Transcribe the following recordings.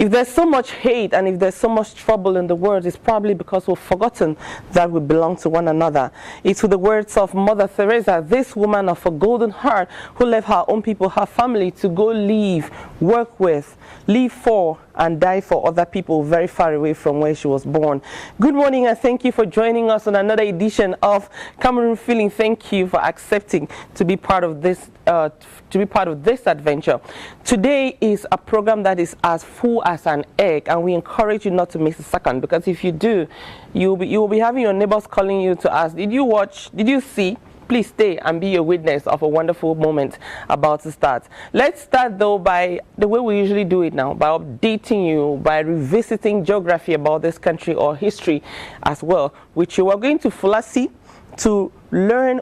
If there's so much hate and if there's so much trouble in the world, it's probably because we've forgotten that we belong to one another. It's with the words of Mother Teresa, this woman of a golden heart who left her own people, her family, to go live, work with, live for, and die for other people very far away from where she was born. Good morning, and thank you for joining us on another edition of Cameroon Feeling. Thank you for accepting to be part of this adventure. Today is a program that is as full as an egg, and we encourage you not to miss a second, because if you do, you will be having your neighbors calling you to ask, did you watch, did you see? Please stay and be a witness of a wonderful moment about to start. Let's start though by the way we usually do it now, by updating you, by revisiting geography about this country or history as well, which you are going to Fulasi to learn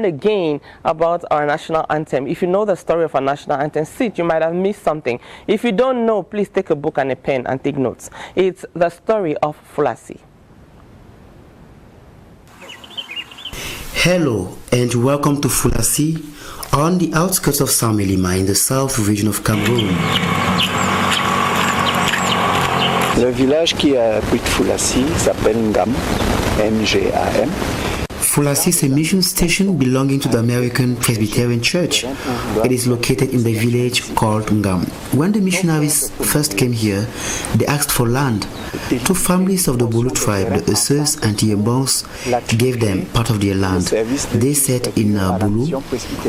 again about our national anthem. If you know the story of our national anthem, sit, you might have missed something. If you don't know, please take a book and a pen and take notes. It's the story of Fulasi. Hello and welcome to Fulasi, on the outskirts of Saint-Melima in the south region of Cameroon. Le village qui abrite Fulasi s'appelle Ngam, M-G-A-M. Fulasi is a mission station belonging to the American Presbyterian Church. It is located in the village called Ngam. When the missionaries first came here, they asked for land. Two families of the Bulu tribe, the Eusses and Tiembons, gave them part of their land. They said in Bulu,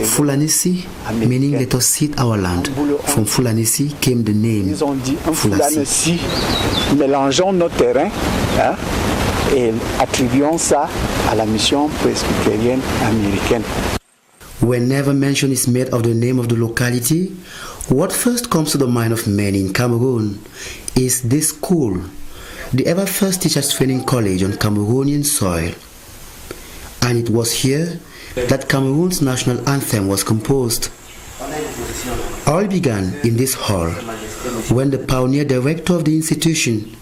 Fulanisi, meaning let us seed our land. From Fulanisi came the name Fulasi. Mélangeons nos terrains, et attribuons ça à la mission presbytérienne américaine. Whenever mention is made of the name of the locality, what first comes to the mind of many in Cameroon is this school, the ever first teachers training college on Cameroonian soil. And it was here that Cameroon's national anthem was composed. All began in this hall when the pioneer director of the institution,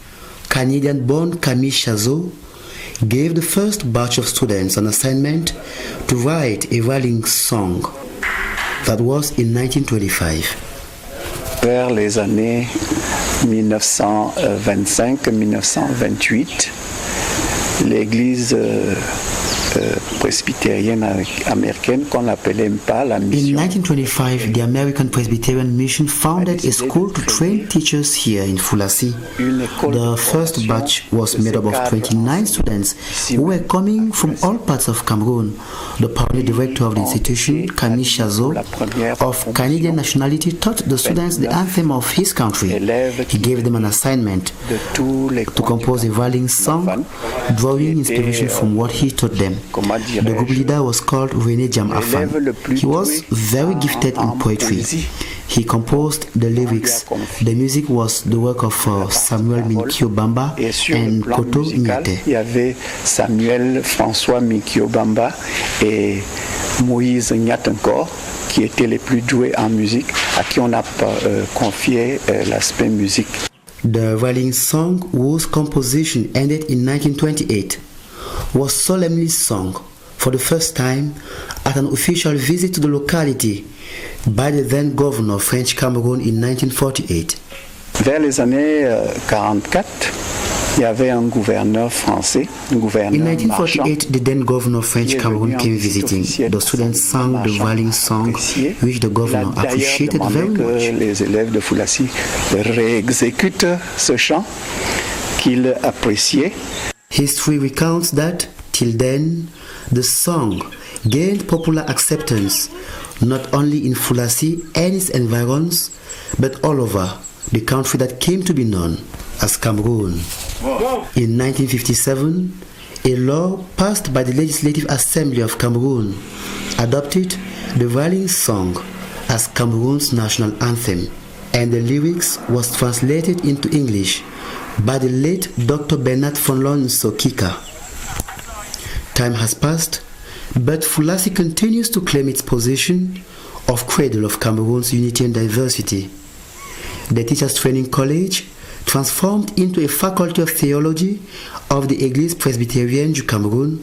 Canadian-born Camille Chazot, gave the first batch of students an assignment to write a rallying song. That was in 1925. Vers les années 1925-1928, l'église presbytérienne américaine qu'on appelait pas la mission. In 1925, the American Presbyterian Mission founded a school to train teachers here in Fulasi. The first batch was made up of 29 students who were coming from all parts of Cameroon. The pioneer director of the institution, Camille Chazot, of Canadian nationality, taught the students the anthem of his country. He gave them an assignment to compose a rallying song, drawing inspiration from what he taught them. The group leader was called René Jam Afan. He was very gifted in poetry. He composed the lyrics. The music was the work of Samuel Minkio Bamba and Koto Nyate. Il y avait Samuel François Minkio Bamba et Moïse Nyate encore, qui étaient les plus doués en musique, à qui on a confié l'aspect musique. The rallying song, whose composition ended in 1928, was solemnly sung for the first time at an official visit to the locality by the then governor of French Cameroon in 1948. Vers les années 44, il y avait un gouverneur français, un gouverneur In 1948, the then governor of French Cameroon came visiting. The students sang the rallying song, which the governor appreciated very much. Les élèves de Fulasi réexécutent ce chant qu'ils appréciaient. History recounts that, till then, the song gained popular acceptance not only in Fulasi and its environs, but all over the country that came to be known as Cameroon. In 1957, a law passed by the Legislative Assembly of Cameroon adopted the rallying song as Cameroon's national anthem, and the lyrics was translated into English by the late Dr. Bernard von Lonso Kika. Time has passed, but Fulasi continues to claim its position of cradle of Cameroon's unity and diversity. The Teachers Training College, transformed into a faculty of theology of the Église Presbyterienne du Cameroon,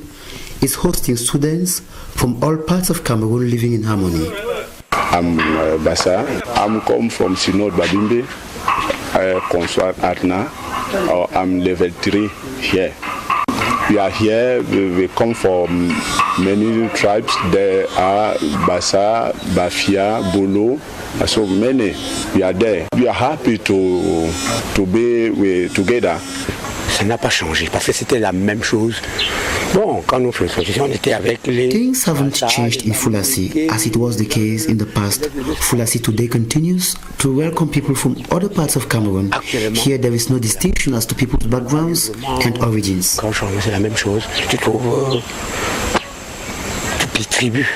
is hosting students from all parts of Cameroon living in harmony. I'm Bassa. I'm come from Synod Babimbe. Consoir Arna. I'm level 3 here. We are here, we come from many tribes. There are Bassa, Bafia, Bolo, so many. We are there. We are happy to be together. Ça n'a pas changé parce que c'était la même chose. Bon, quand nous faisions, on était avec les... Things haven't changed in Fulassi as it was the case in the past. Fulassi today continues to welcome people from other parts of Cameroon. Here there is no distinction as to people's backgrounds and origins. Quand c'est la même chose, tu trouves toutes les tribus.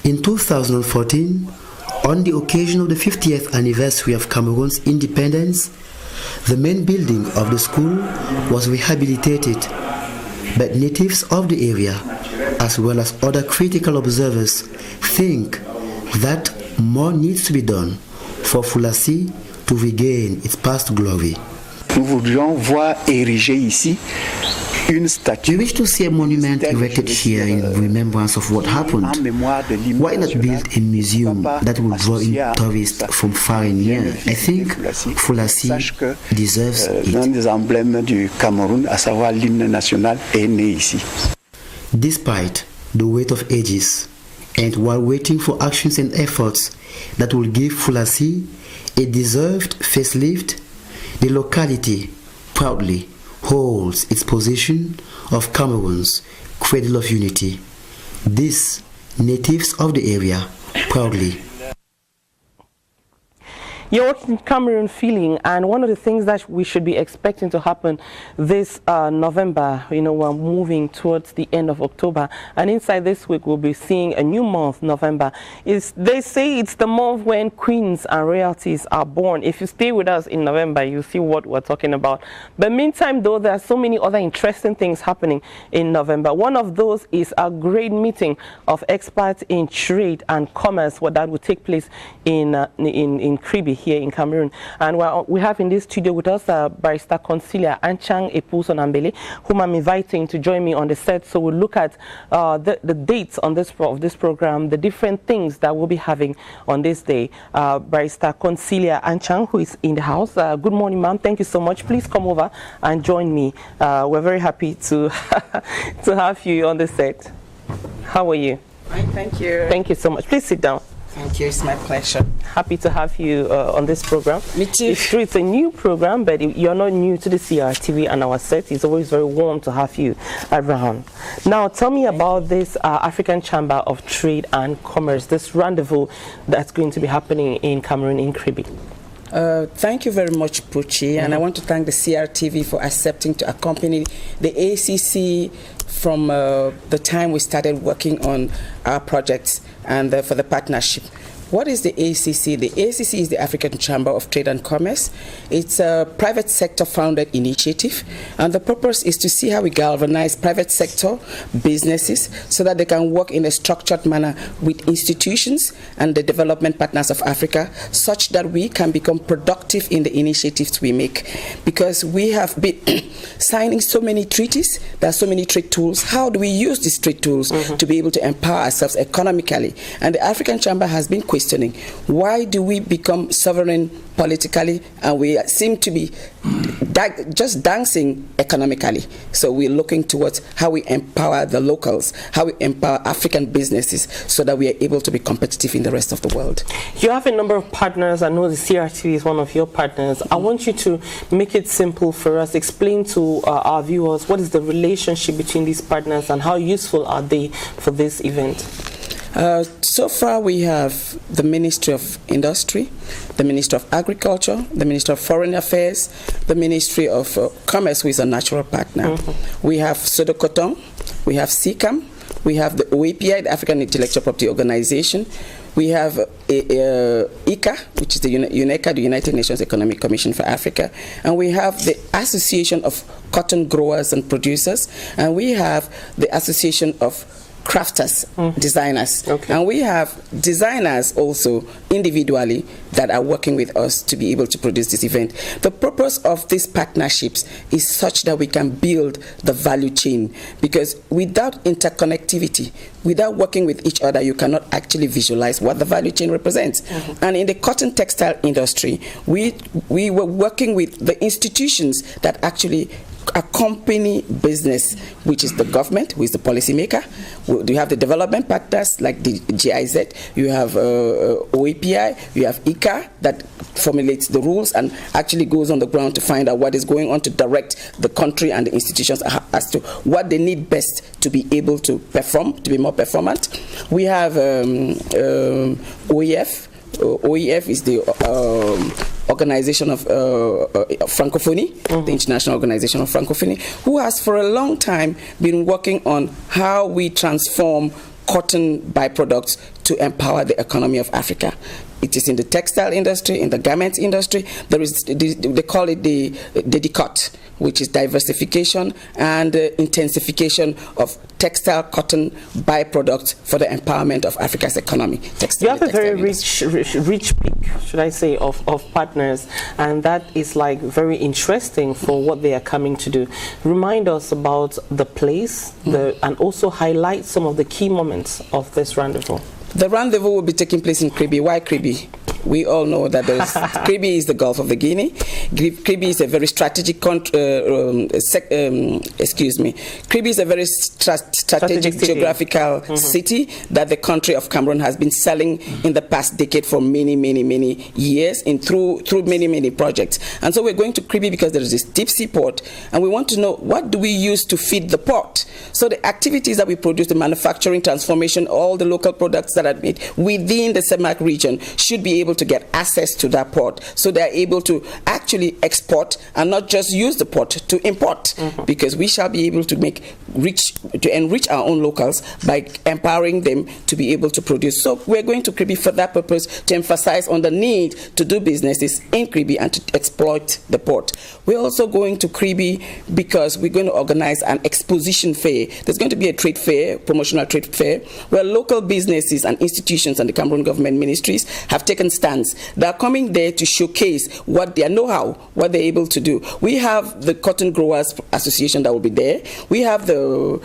In 2014, on the occasion of the 50th anniversary of Cameroon's independence, the main building of the school was rehabilitated, but natives of the area, as well as other critical observers, think that more needs to be done for Fulassi to regain its past glory. Nous voudrions voir ériger ici une statue. We wish to see a monument erected here in remembrance of what happened. Why not build a museum that will draw in tourists from far and near? I think Fulassi deserves it. L'un des emblèmes du Cameroun, à savoir l'hymne national, est né ici. Despite the weight of ages, and while waiting for actions and efforts that will give Fulassi a deserved facelift, the locality proudly holds its position of Cameroon's cradle of unity. These natives of the area proudly. You're watching Cameroon Feeling, and one of the things that we should be expecting to happen this November, you know, we're moving towards the end of October, and inside this week we'll be seeing a new month, November. They say it's the month when queens and royalties are born. If you stay with us in November, you'll see what we're talking about. But meantime, though, there are so many other interesting things happening in November. One of those is a great meeting of experts in trade and commerce, what that will take place in Kribi, here in Cameroon. And we have in this studio with us Barrister Consilia Anchang Epusonambele, whom I'm inviting to join me on the set. So we'll look at the dates on this program, the different things that we'll be having on this day. Barrister Consilia Anchang, who is in the house. Good morning, ma'am. Thank you so much. Please come over and join me. We're very happy to to have you on the set. How are you? Fine, thank you. Thank you so much. Please sit down. Thank you, it's my pleasure. Happy to have you on this program. Me too. It's true, it's a new program, but you're not new to the CRTV and our set. It's always very warm to have you around. Now, tell me about this African Chamber of Trade and Commerce, this rendezvous that's going to be happening in Cameroon, in Kribi. Thank you very much, Pucci, and I want to thank the CRTV for accepting to accompany the ACC from the time we started working on our projects and for the partnership. What is the ACC? The ACC is the African Chamber of Trade and Commerce. It's a private sector founded initiative, and the purpose is to see how we galvanize private sector businesses so that they can work in a structured manner with institutions and the development partners of Africa, such that we can become productive in the initiatives we make. Because we have been signing so many treaties, there are so many trade tools. How do we use these trade tools to be able to empower ourselves economically? And the African Chamber has been questioning, why do we become sovereign politically and we seem to be just dancing economically? So we're looking towards how we empower the locals, how we empower African businesses so that we are able to be competitive in the rest of the world. You have a number of partners. I know the CRTV is one of your partners. I want you to make it simple for us. Explain to our viewers what is the relationship between these partners and how useful are they for this event? So far we have the Ministry of Industry, the Ministry of Agriculture, the Ministry of Foreign Affairs, the Ministry of Commerce, who is a natural partner. We have Sodokoton, we have SICAM, we have the OAPI, the African Intellectual Property Organization, we have ICA, which is the UNECA, the United Nations Economic Commission for Africa, and we have the Association of Cotton Growers and Producers, and we have the Association of crafters, designers. Okay. And we have designers also individually that are working with us to be able to produce this event. The purpose of these partnerships is such that we can build the value chain, because without interconnectivity, without working with each other, you cannot actually visualize what the value chain represents. And in the cotton textile industry, we were working with the institutions that actually accompany business, which is the government, who is the policymaker. You have the development partners like the GIZ, you have OAPI, you have ICA that formulates the rules and actually goes on the ground to find out what is going on, to direct the country and the institutions as to what they need best to be able to perform, to be more performant. We have OEF. OEF is the Organization of Francophonie, the International Organization of Francophonie, who has for a long time been working on how we transform cotton byproducts to empower the economy of Africa. It is in the textile industry, in the garment industry. There is, they call it the DICOT, which is diversification and intensification of textile cotton byproducts for the empowerment of Africa's economy. You have a very rich peak, should I say, of partners, and that is like very interesting for what they are coming to do. Remind us about the place, and also highlight some of the key moments of this rendezvous. The rendezvous will be taking place in Kribi. Why Kribi? We all know that Kribi is the Gulf of the Guinea. Kribi is a very strategic Kribi is a very strategic geographical city that the country of Cameroon has been selling in the past decade for many years through many projects. And so we're going to Kribi because there is this deep sea port, and we want to know what do we use to feed the port. So the activities that we produce, the manufacturing, transformation, all the local products that are made within the CEMAC region should be able to get access to that port, so they're able to actually export and not just use the port to import, because we shall be able to enrich our own locals by empowering them to be able to produce. So we're going to Kribi for that purpose, to emphasize on the need to do businesses in Kribi and to exploit the port. We're also going to Kribi because we're going to organize an exposition fair. There's going to be a trade fair, promotional trade fair, where local businesses and institutions and the Cameroon government ministries have taken stands. They're coming there to showcase what their know-how, what they're able to do. We have the Cotton Growers Association that will be there. We have the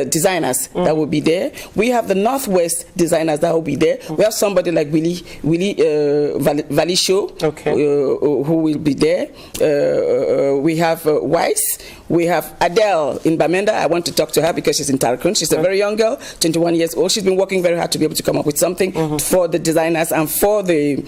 designers that will be there. We have the Northwest designers that will be there. We have somebody like Willie Valisho, who will be there. We have Weiss. We have Adele in Bamenda. I want to talk to her because she's in Tarakun. She's a very young girl, 21 years old. She's been working very hard to be able to come up with something for the designers and for the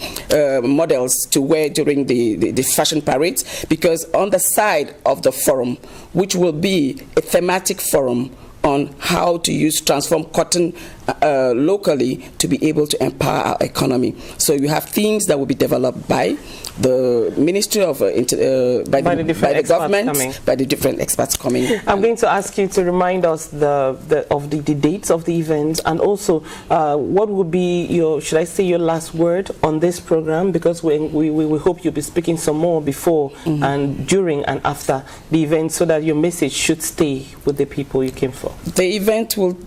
models to wear during the fashion parades, because on the side of the forum, which will be a thematic forum on how to transform cotton locally to be able to empower our economy. So you have themes that will be developed by the Ministry of by the government, by the different experts coming. I'm going to ask you to remind us of the dates of the event, and also what would be your, should I say, your last word on this program, because we hope you'll be speaking some more before and during and after the event, so that your message should stay with the people you came for. The event will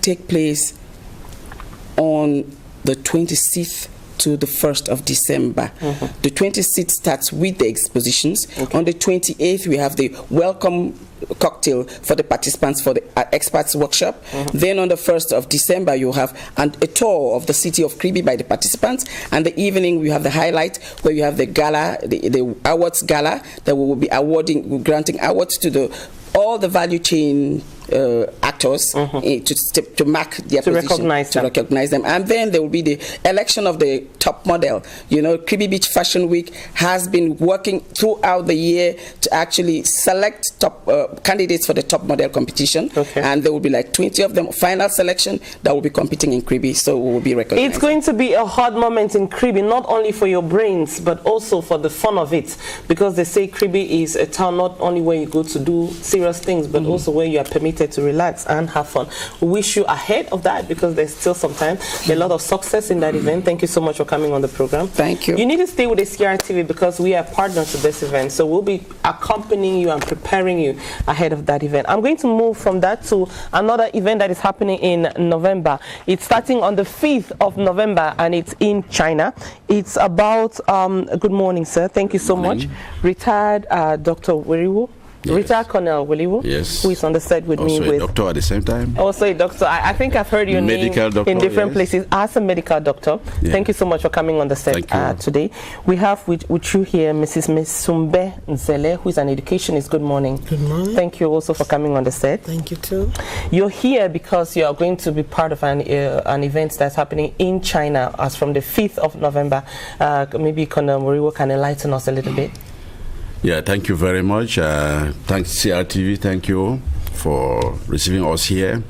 take place on the 26th to the 1st of December. The 26th starts with the expositions. On the 28th, we have the welcome cocktail for the participants for the experts workshop. Then on the 1st of December, you have a tour of the city of Kribi by the participants. And the evening, we have the highlight where you have the gala, the awards gala, that we will be granting awards to all the value chain actors to mark their position, recognize them. And then there will be the election of the top model. You know, Kribi Beach Fashion Week has been working throughout the year to actually select top candidates for the top model competition. And there will be like 20 of them, final selection, that will be competing in Kribi, so we will be recognized. It's going to be a hot moment in Kribi, not only for your brains, but also for the fun of it, because they say Kribi is a town not only where you go to do serious things, but also where you are permitted motivated to relax and have fun. We wish you ahead of that because there's still some time. A lot of success in that event. Thank you so much for coming on the program. Thank you. You need to stay with the CRTV because we are partners to this event. So we'll be accompanying you and preparing you ahead of that event. I'm going to move from that to another event that is happening in November. It's starting on the 5th of November and it's in China. It's about, good morning, sir. Thank you so much. Retired Dr. Weriwo. Yes. Retired Colonel Weriwo, yes, who is on the set with me. Also a doctor at the same time. Also a doctor. I think I've heard your medical name doctor, in different places as a medical doctor. Yeah. Thank you so much for coming on the set today. We have with you here Mrs. Misumbe Nzele, who is an educationist. Good morning. Good morning. Thank you also for coming on the set. Thank you too. You're here because you are going to be part of an event that's happening in China as from the 5th of November. Maybe Colonel Weriwo can enlighten us a little bit. Yeah, thank you very much. Thanks CRTV, thank you for receiving us here.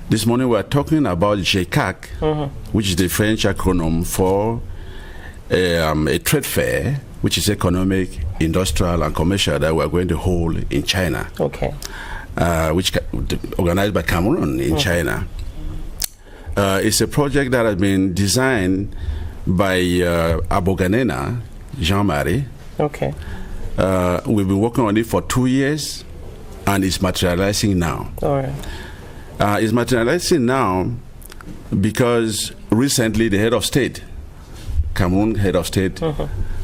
This morning we are talking about GECAC, which is the French acronym for a trade fair, which is economic, industrial and commercial that we are going to hold in China. Okay. Which organized by Cameroon in China. It's a project that has been designed by Aboganena, Jean-Marie. Okay. We've been working on it for 2 years, and it's materializing now. All right. It's materializing now because recently the head of state, Cameroon head of state,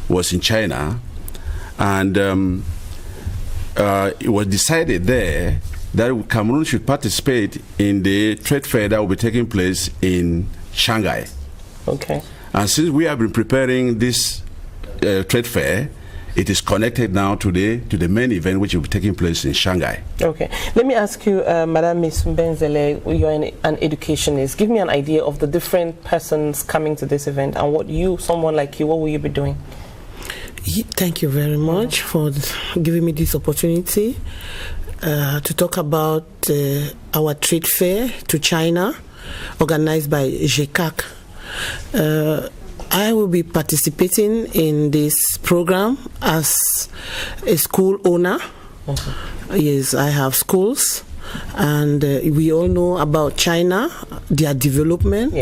was in China, and it was decided there that Cameroon should participate in the trade fair that will be taking place in Shanghai. Okay. And since we have been preparing this trade fair, it is connected now today to the main event which will be taking place in Shanghai. Okay. Let me ask you, Madame Miss Mbenzele, you're an educationist. Give me an idea of the different persons coming to this event and what someone like you, what will you be doing? Thank you very much for giving me this opportunity to talk about our trade fair to China, organized by GECAC. I will be participating in this program as a school owner. Yes, I have schools, and we all know about China, their development,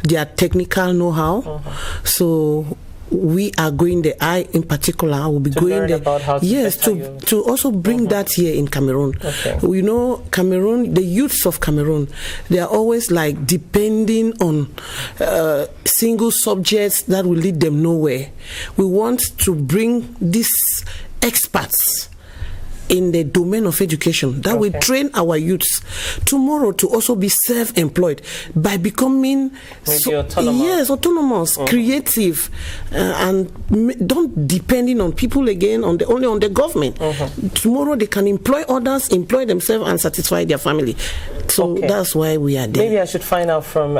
their technical know-how. So we are going there. I, in particular, will be going there. To also bring that here in Cameroon. Okay. You know, Cameroon, the youths of Cameroon, they are always like depending on single subjects that will lead them nowhere. We want to bring these experts in the domain of education that will train our youths tomorrow to also be self-employed by becoming autonomous, creative, and don't depending on people again, only on the government. Tomorrow they can employ others, employ themselves, and satisfy their family. So that's why we are there. Maybe I should find out from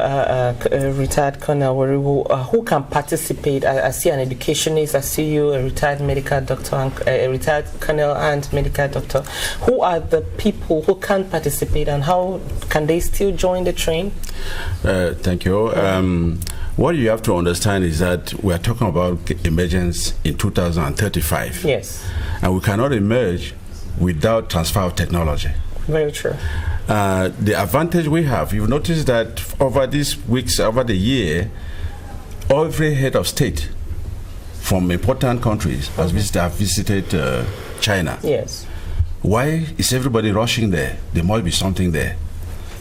retired Colonel Weriwo, who can participate. I see an educationist, I see you, a retired medical doctor, a retired colonel and medical doctor. Who are the people who can participate and how can they still join the train? Thank you. What you have to understand is that we are talking about emergence in 2035. Yes. And we cannot emerge without transfer of technology. Very true. The advantage we have, you've noticed that over these weeks, over the year, every head of state from important countries has visited China. Yes. Why is everybody rushing there? There must be something there.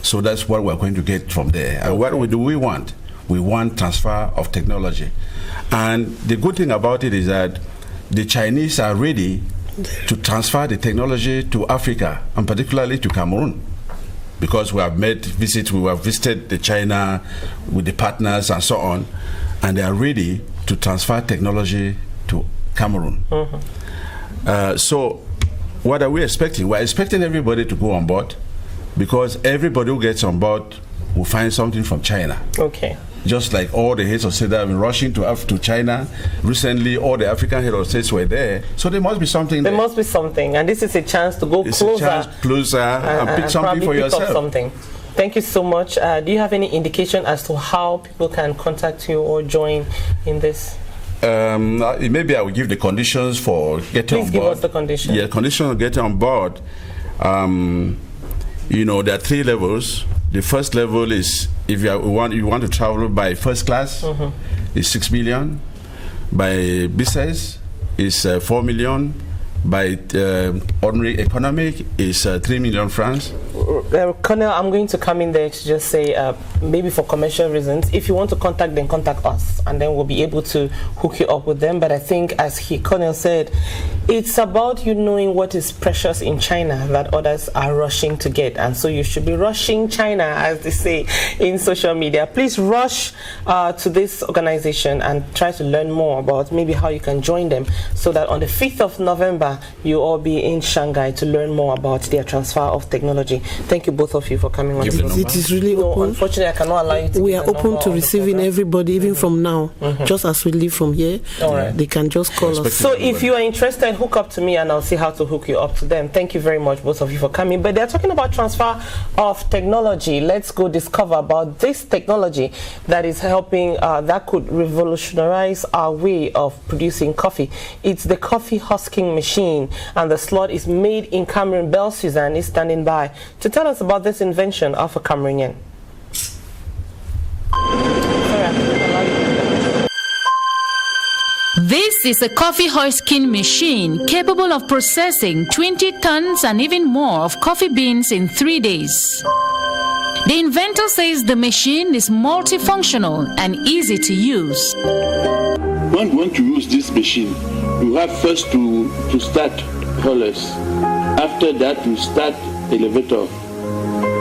So that's what we're going to get from there. And what do we want? We want transfer of technology. And the good thing about it is that the Chinese are ready to transfer the technology to Africa, and particularly to Cameroon. Because we have made visits, we have visited the China with the partners and so on, and they are ready to transfer technology to Cameroon. So what are we expecting? We're expecting everybody to go on board, because everybody who gets on board will find something from China. Okay. Just like all the heads of state that have been rushing to China. Recently, all the African heads of states were there. So there must be something there. There must be something. And this is a chance to go closer and pick something for yourself. Something. Thank you so much. Do you have any indication as to how people can contact you or join in this? Maybe I will give the conditions for getting on board. Please give us the conditions. Yeah, conditions of getting on board. You know, there are 3 levels. The first level is if you want to travel by first class, is 6 million. By business, is 4 million. By ordinary economic, is 3 million francs. Colonel, I'm going to come in there to just say, maybe for commercial reasons, if you want to contact them, contact us, and then we'll be able to hook you up with them. But I think, as Colonel said, it's about you knowing what is precious in China that others are rushing to get, and so you should be rushing China, as they say in social media. Please rush to this organization and try to learn more about maybe how you can join them, so that on the 5th of November, you'll all be in Shanghai to learn more about their transfer of technology. Thank you, both of you, for coming on. It is really open. Unfortunately, I cannot allow you to. We are open to receiving everybody, even from now. Just as we leave from here, they can just call us. So if you are interested, hook up to me and I'll see how to hook you up to them. Thank you very much, both of you, for coming. But they're talking about transfer of technology. Let's go discover about this technology that is helping, that could revolutionize our way of producing coffee. It's the coffee husking machine, and the slot is made in Cameroon. Belle Suzanne is standing by to tell us about this invention of a Cameroonian. This is a coffee husking machine capable of processing 20 tons and even more of coffee beans in 3 days. The inventor says the machine is multifunctional and easy to use. When you want to use this machine, you have first to start rollers. After that, you start elevator.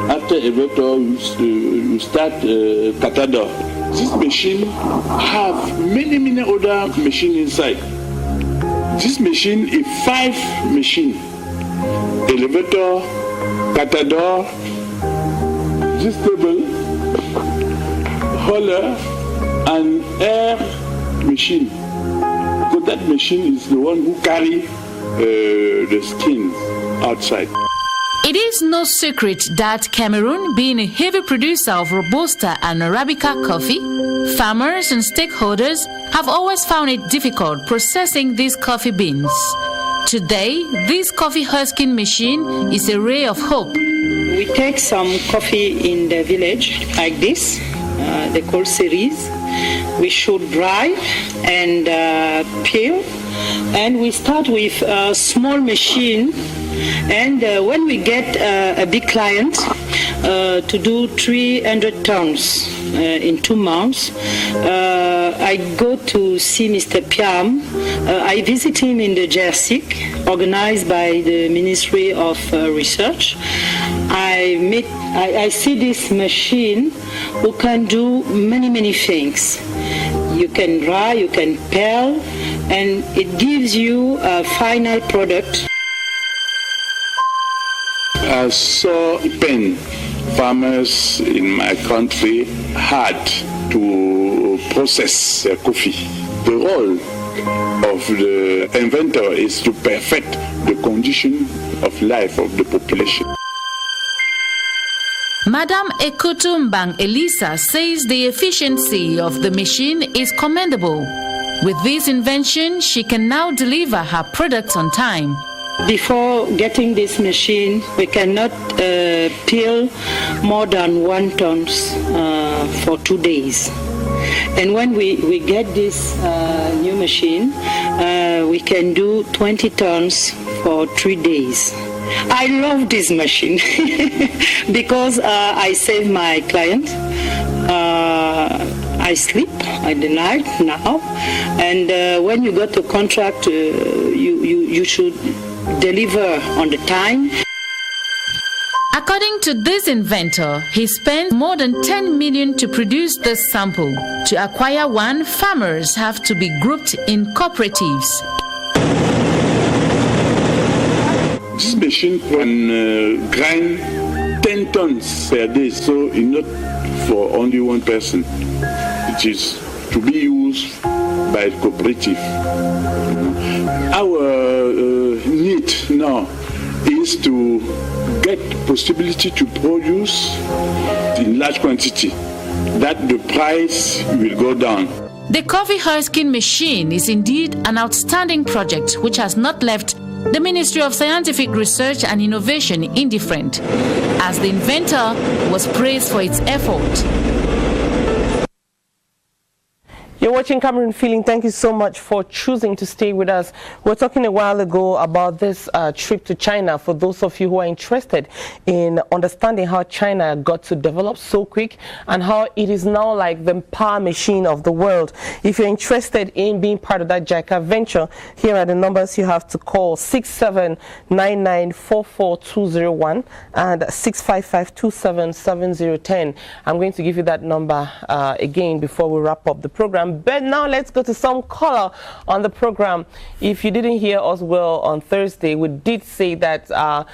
After elevator, you start catador. This machine have many other machines inside. This machine is 5 machines. Elevator, catador, this table, roller, and air machine. So that machine is the one who carry the skins outside. It is no secret that Cameroon, being a heavy producer of Robusta and Arabica coffee, farmers and stakeholders have always found it difficult processing these coffee beans. Today, this coffee husking machine is a ray of hope. We take some coffee in the village like this, they call cerise. We should dry and peel, and we start with a small machine. And when we get a big client to do 300 tons in 2 months, I go to see Mr. Piam. I visit him in the JRC, organized by the Ministry of Research. I see this machine who can do many things. You can dry, you can peel, and it gives you a final product. I saw pain. Farmers in my country had to process coffee. The role of the inventor is to perfect the condition of life of the population. Madam Ekotumbang Elisa says the efficiency of the machine is commendable. With this invention, she can now deliver her products on time. Before getting this machine, we cannot peel more than 1 ton for 2 days. And when we get this new machine, we can do 20 tons for 3 days. I love this machine because I save my client. I sleep at the night now, and when you got a contract, you should deliver on the time. According to this inventor, he spent more than 10 million to produce this sample. To acquire one, farmers have to be grouped in cooperatives. This machine can grind 10 tons per day, so it's not for only one person. It is to be used by a cooperative. Our need now is to get possibility to produce in large quantity, that the price will go down. The coffee husking machine is indeed an outstanding project which has not left the Ministry of Scientific Research and Innovation indifferent, as the inventor was praised for its effort. You're watching Cameroon Feeling. Thank you so much for choosing to stay with us. We were talking a while ago about this trip to China. For those of you who are interested in understanding how China got to develop so quick and how it is now like the power machine of the world. If you're interested in being part of that JICA venture, here are the numbers you have to call: 6799442001 and 655277010. I'm going to give you that number again before we wrap up the program. But now let's go to some color on the program. If you didn't hear us well on Thursday, we did say that our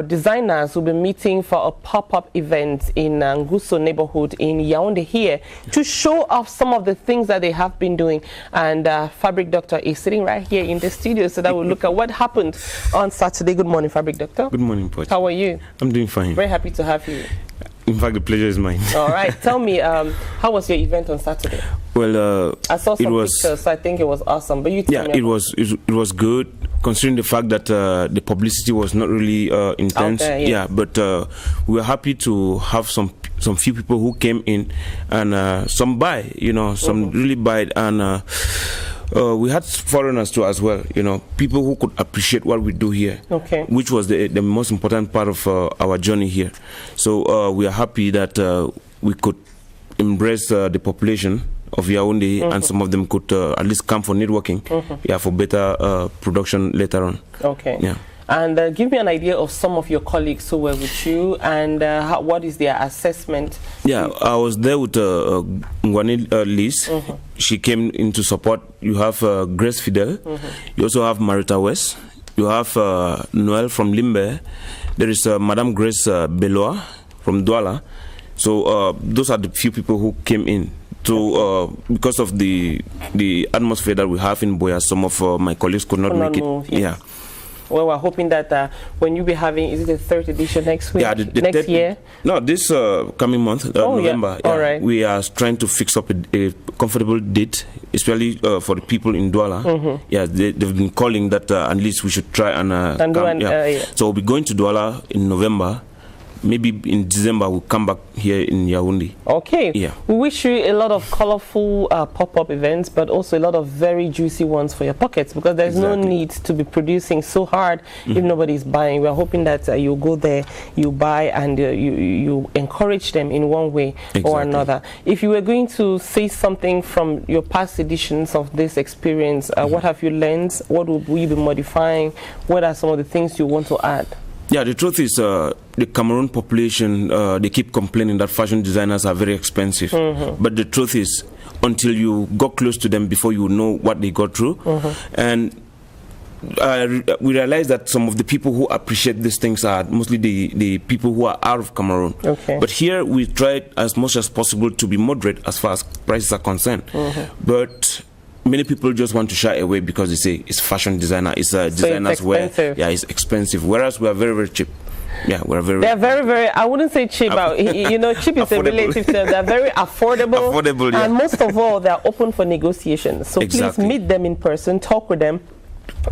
designers will be meeting for a pop-up event in Nguso neighborhood in Yaoundé here to show off some of the things that they have been doing. And Fabric Doctor is sitting right here in the studio so that we'll look at what happened on Saturday. Good morning, Fabric Doctor. Good morning, Poch. How are you? I'm doing fine. Very happy to have you. In fact, the pleasure is mine. All right. Tell me, how was your event on Saturday? Well, I saw some pictures, so I think it was awesome. But you tell me. It was good, considering the fact that the publicity was not really intense. Out there, yes. Yeah, but we were happy to have some few people who came in and some buy, some really buy, and we had foreigners too as well, people who could appreciate what we do here, which was the most important part of our journey here. So we are happy that we could embrace the population of Yaoundé, and some of them could at least come for networking, for better production later on. Okay. Yeah. And give me an idea of some of your colleagues who were with you, and what is their assessment? Yeah, I was there with Ngwani Liz. She came in to support. You have Grace Fidel. You also have Marita West. You have Noel from Limbe. There is Madame Grace Beloa from Douala. So those are the few people who came in. So because of the atmosphere that we have in Boya, some of my colleagues could not make it. Move, yes. Yeah. Well, we're hoping that when you'll be having, is it the 3rd edition next week? Yeah, next year? No, this coming month, November. Yeah. All right. We are trying to fix up a comfortable date, especially for the people in Douala. Yeah, they've been calling that at least we should try and come. So we'll be going to Douala in November. Maybe in December we'll come back here in Yaoundé. Okay. Yeah. We wish you a lot of colorful pop-up events, but also a lot of very juicy ones for your pockets, because there's no need to be producing so hard if nobody's buying. We're hoping that you go there, you buy, and you encourage them in one way or another. If you were going to say something from your past editions of this experience, what have you learned? What will you be modifying? What are some of the things you want to add? Yeah, the truth is the Cameroon population, they keep complaining that fashion designers are very expensive. But the truth is, until you go close to them before you know what they go through. And we realize that some of the people who appreciate these things are mostly the people who are out of Cameroon. But here we try as much as possible to be moderate as far as prices are concerned. But many people just want to shy away because they say it's fashion designer, it's a designer's wear. Yeah, it's expensive. Whereas we are very, very cheap. Yeah, we're very. They're very, very. I wouldn't say cheap. Cheap is a relative term. They're very affordable. Affordable, yeah. And most of all, they're open for negotiations. So please meet them in person, talk with them.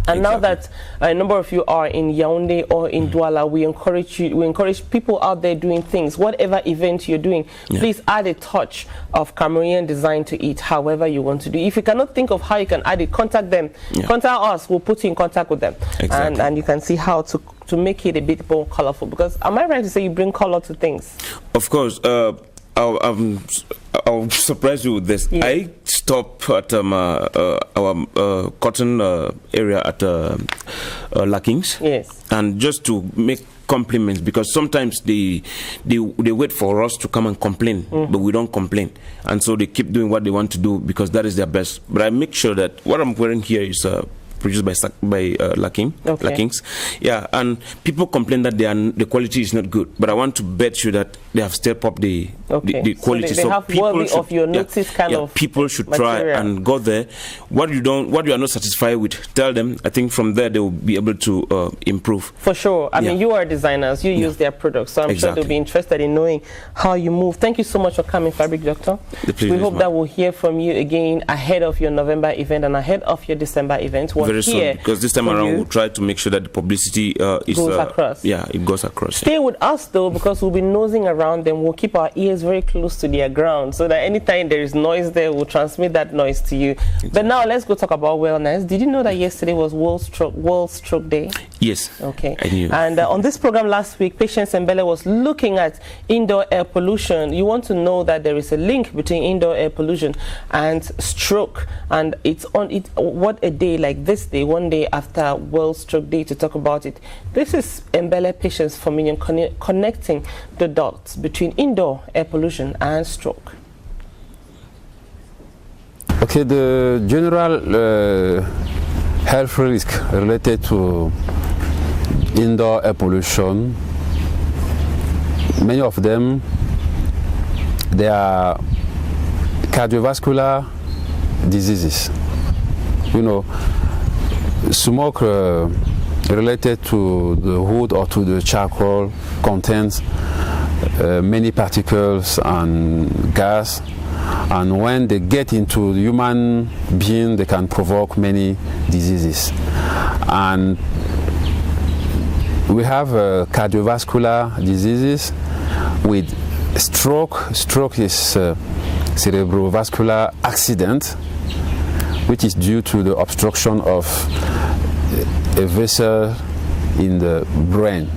And now that a number of you are in Yaoundé or in Douala, we encourage you. We encourage people out there doing things. Whatever event you're doing, please add a touch of Cameroonian design to it. However you want to do. If you cannot think of how you can add it, contact them. Contact us. We'll put you in contact with them, and you can see how to make it a bit more colorful. Because am I right to say you bring color to things? Of course. I'll surprise you with this. Yeah. I stop at our cotton area at Lackings. Yes. And just to make compliments, because sometimes they wait for us to come and complain, but we don't complain. And so they keep doing what they want to do because that is their best. But I make sure that what I'm wearing here is produced by Lackings. Yeah, and people complain that the quality is not good, but I want to bet you that they have stepped up the quality. So they have worthy of your notice kind of people should material. Try and go there. What you are not satisfied with, tell them. I think from there they will be able to improve. For sure. I mean, you are designers. You use their products, so I'm sure they'll be interested in knowing how you move. Thank you so much for coming, Fabric Doctor. We hope that we'll hear from you again ahead of your November event and ahead of your December event. very here soon, because this time around you. we'll try to make sure that the publicity goes across. Yeah, it goes across. Stay with us though, because we'll be nosing around them. We'll keep our ears very close to their ground, so that anytime there is noise there, we'll transmit that noise to you. Exactly. But now let's go talk about wellness. Did you know that yesterday was World Stroke Day? Yes. Okay. I knew. And on this program last week, Patience Mbele was looking at indoor air pollution. You want to know that there is a link between indoor air pollution and stroke, and it's on it. What a day like this day, one day after World Stroke Day, to talk about it. This is Mbele Patience for Million, connecting the dots between indoor air pollution and stroke. Okay, the general health risk related to indoor air pollution, many of them, they are cardiovascular diseases. You know, smoke related to the wood or to the charcoal contains many particles and gas, and when they get into the human being, they can provoke many diseases. And we have cardiovascular diseases with stroke. Stroke is cerebrovascular accident, which is due to the obstruction of a vessel in the brain,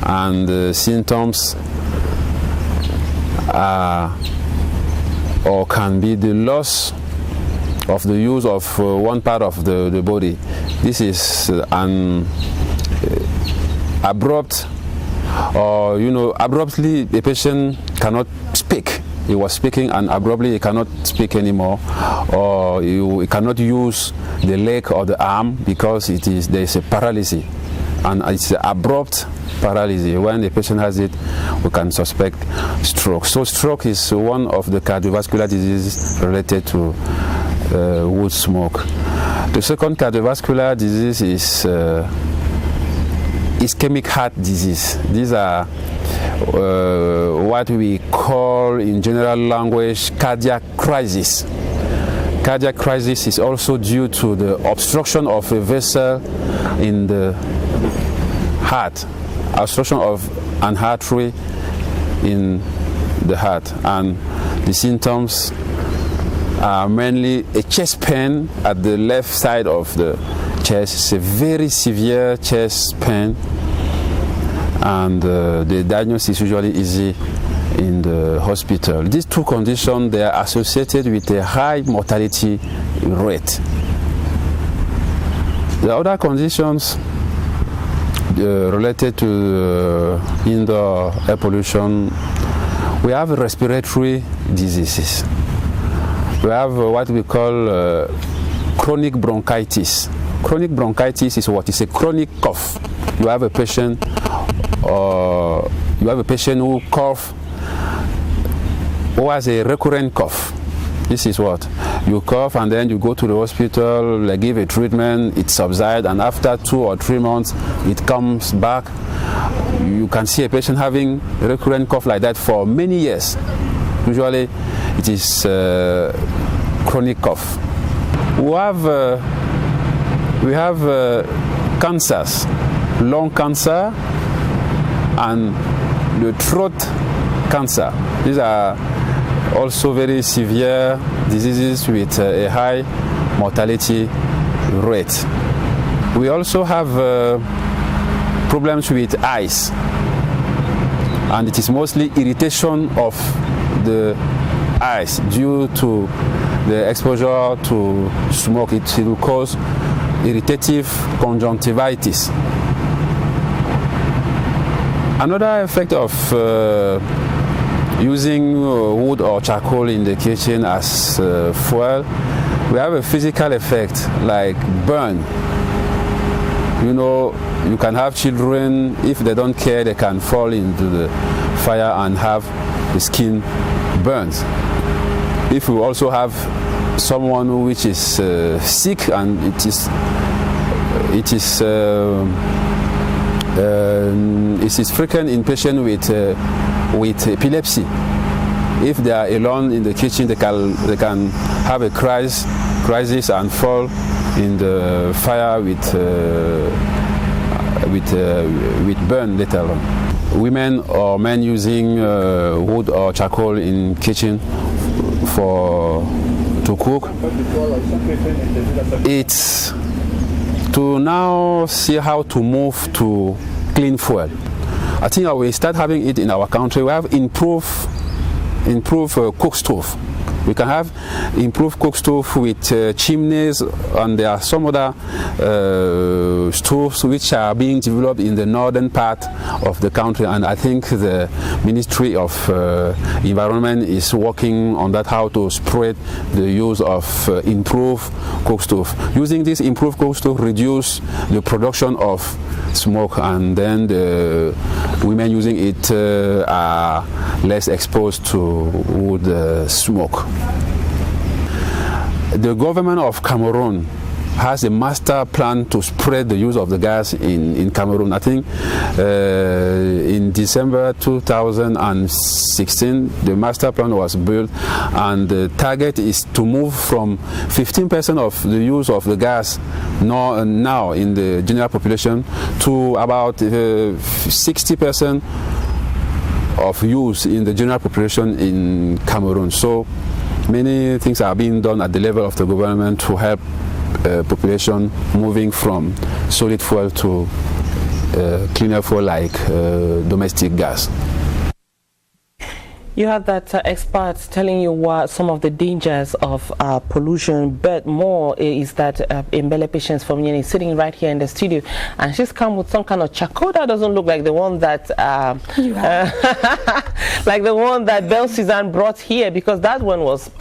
and the symptoms are or can be the loss of the use of one part of the body. This is an abrupt, or abruptly a patient cannot speak. He was speaking and abruptly he cannot speak anymore, or he cannot use the leg or the arm because there is a paralysis, and it's abrupt paralysis. When the patient has it, we can suspect stroke. So stroke is one of the cardiovascular diseases related to wood smoke. The second cardiovascular disease is ischemic heart disease. These are what we call in general language cardiac crisis. Cardiac crisis is also due to the obstruction of a vessel in the heart, obstruction of an artery in the heart, and the symptoms are mainly a chest pain at the left side of the chest. It's a very severe chest pain, and the diagnosis is usually easy in the hospital. These two conditions, they are associated with a high mortality rate. The other conditions related to indoor air pollution, we have respiratory diseases. We have what we call chronic bronchitis. Chronic bronchitis is what is a chronic cough. You have a patient, who cough, who has a recurrent cough. This is what you cough, and then you go to the hospital, they give a treatment, it subsides, and after 2 or 3 months it comes back. You can see a patient having a recurrent cough like that for many years. Usually it is chronic cough. We have cancers, lung cancer and the throat cancer. These are also very severe diseases with a high mortality rate. We also have problems with eyes, and it is mostly irritation of the eyes due to the exposure to smoke. It will cause irritative conjunctivitis. Another effect of using wood or charcoal in the kitchen as fuel, we have a physical effect like burn. You can have children, if they don't care, they can fall into the fire and have the skin burns. If we also have someone which is sick, and it is frequent in patients with epilepsy. If they are alone in the kitchen, they can have a crisis and fall in the fire with burn later on. Women or men using wood or charcoal in kitchen to cook. It's to now see how to move to clean fuel. I think we start having it in our country. We have improved cook stove. We can have improved cook stove with chimneys, and there are some other stoves which are being developed in the northern part of the country, and I think the Ministry of Environment is working on that, how to spread the use of improved cook stove. Using this improved cook stove reduce the production of smoke, and then the women using it are less exposed to wood smoke. The government of Cameroon has a master plan to spread the use of the gas in Cameroon. I think in December 2016 the master plan was built, and the target is to move from 15% of the use of the gas now in the general population to about 60% of use in the general population in Cameroon. So many things are being done at the level of the government to help population moving from solid fuel to cleaner fuel like domestic gas. You had that experts telling you what some of the dangers of pollution, but more is that Mbele Patience from Yeni is sitting right here in the studio, and she's come with some kind of charcoal that doesn't look like the one that like the one that Belle Suzanne brought here, because that one was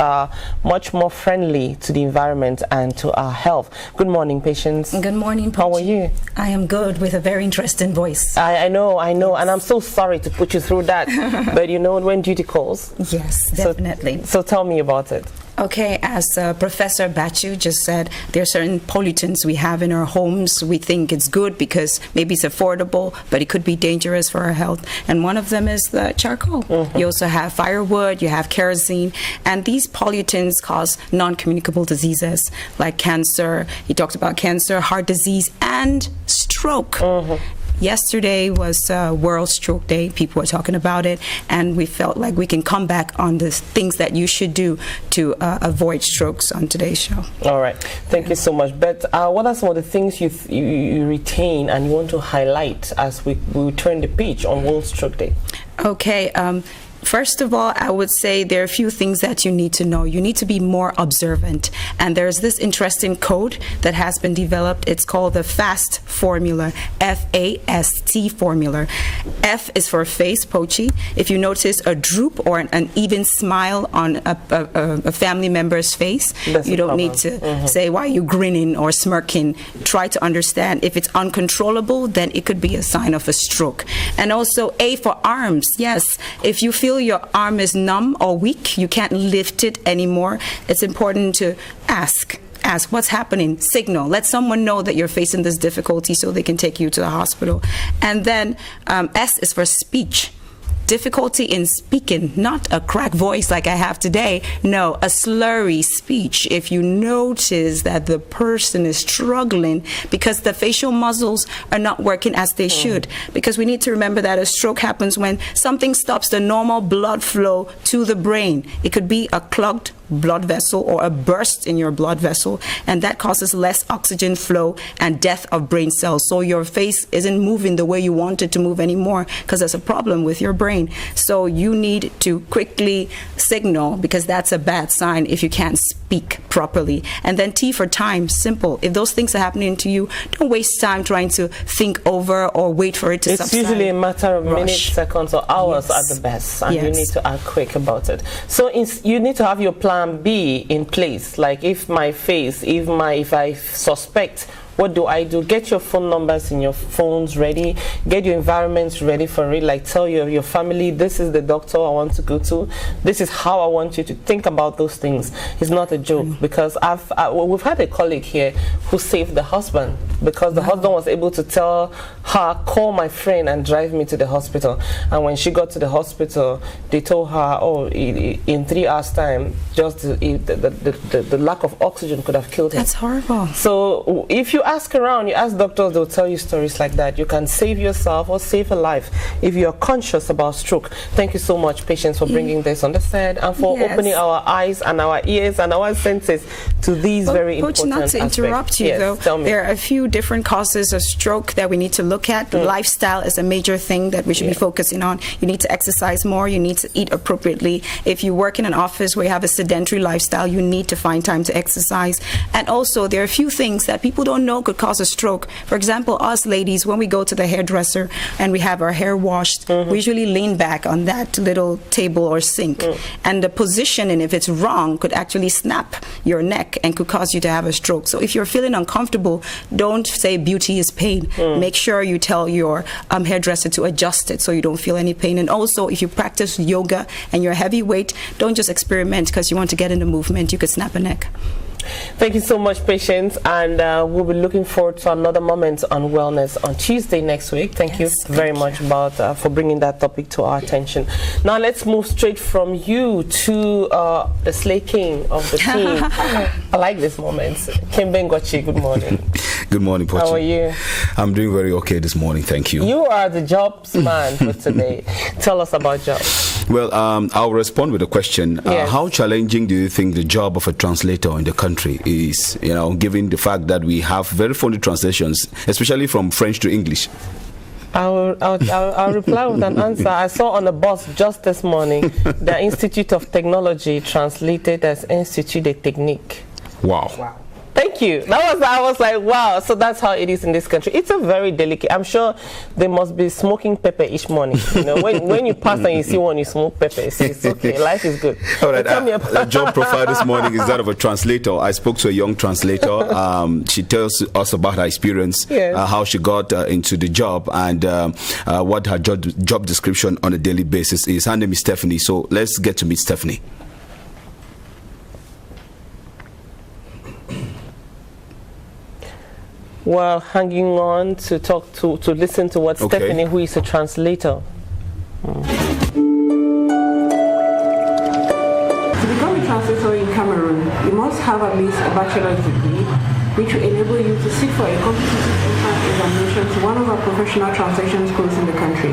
much more friendly to the environment and to our health. Good morning, Patience. Good morning, Poochie. How are you? I am good, with a very interesting voice. I know, and I'm so sorry to put you through that, but you know, when duty calls. Yes, definitely. So tell me about it. Okay, as Professor Bachu just said, there are certain pollutants we have in our homes. We think it's good because maybe it's affordable, but it could be dangerous for our health. And one of them is the charcoal. You also have firewood, you have kerosene, and these pollutants cause non-communicable diseases like cancer. He talked about cancer, heart disease, and stroke. Yesterday was World Stroke Day. People were talking about it, and we felt like we can come back on the things that you should do to avoid strokes on today's show. All right. Thank you so much. But what are some of the things you retain and you want to highlight as we turn the page on World Stroke Day? Okay. First of all, I would say there are a few things that you need to know. You need to be more observant. And there's this interesting code that has been developed. It's called the FAST formula, F-A-S-T formula. F is for face, Pochi. If you notice a droop or an uneven smile on a family member's face, you don't need to say, why are you grinning or smirking? Try to understand. If it's uncontrollable, then it could be a sign of a stroke. And also A for arms. Yes, if you feel your arm is numb or weak, you can't lift it anymore, it's important to ask what's happening, signal, let someone know that you're facing this difficulty so they can take you to the hospital. And then S is for speech. Difficulty in speaking, not a cracked voice like I have today, no, a slurry speech. If you notice that the person is struggling because the facial muscles are not working as they should, because we need to remember that a stroke happens when something stops the normal blood flow to the brain. It could be a clogged blood vessel or a burst in your blood vessel, and that causes less oxygen flow and death of brain cells. So your face isn't moving the way you want it to move anymore because there's a problem with your brain. So you need to quickly signal, because that's a bad sign if you can't speak properly. And then T for time, simple. If those things are happening to you, don't waste time trying to think over or wait for it to subside. It's usually a matter of minutes, seconds, or hours at the best, and you need to act quick about it. So you need to have your plan B in place. Like if I suspect What do I do? Get your phone numbers in your phones ready. Get your environments ready for it. Like tell your family, this is the doctor I want to go to. This is how I want you to think about those things. It's not a joke, because we've had a colleague here who saved the husband, because the husband was able to tell her, call my friend and drive me to the hospital. And when she got to the hospital, they told her, oh, in 3 hours time, just the lack of oxygen could have killed her. That's horrible. So if you ask around, you ask doctors, they'll tell you stories like that. You can save yourself or save a life if you're conscious about stroke. Thank you so much, Patience, for bringing this on the set and for opening our eyes and our ears and our senses to these very important not to aspects. interrupt you, though, there are a few different causes of stroke that we need to look at. Lifestyle is a major thing that we should be focusing on. You need to exercise more. You need to eat appropriately. If you work in an office where you have a sedentary lifestyle, you need to find time to exercise. And also, there are a few things that people don't know could cause a stroke. For example, us ladies, when we go to the hairdresser and we have our hair washed, we usually lean back on that little table or sink. And the position, and if it's wrong, could actually snap your neck and could cause you to have a stroke. So if you're feeling uncomfortable, don't say beauty is pain. Make sure you tell your hairdresser to adjust it so you don't feel any pain. And also, if you practice yoga and you're heavyweight, don't just experiment because you want to get in the movement. You could snap a neck. Thank you so much, Patience, and we'll be looking forward to another moment on wellness on Tuesday next week. Thank you very much for bringing that topic to our attention. Now let's move straight from you to the Slay King of the team. I like this moment. Kembe Ngochi, good morning. Good morning, Pochi. How are you? I'm doing very okay this morning, thank you. You are the jobs man for today. Tell us about jobs. Well, I'll respond with a question. Yes. How challenging do you think the job of a translator in the country is, given the fact that we have very funny translations, especially from French to English? I'll reply with an answer. I saw on the bus just this morning the Institute of Technology translated as Institut de Technique. Wow. Thank you. I was like, wow. So that's how it is in this country. It's a very delicate. I'm sure they must be smoking pepper each morning. When you pass and you see one, you smoke pepper. It's okay. Life is good. All right. The job profile this morning is that of a translator. I spoke to a young translator. She tells us about her experience, how she got into the job, and what her job description on a daily basis is. Her name is Stephanie. So let's get to meet Stephanie. Well, hanging on to talk to listen to what Stephanie, who is a translator. To become a translator in Cameroon, you must have at least a bachelor's degree, which will enable you to sit for a competitive entrance examination to one of our professional translation schools in the country.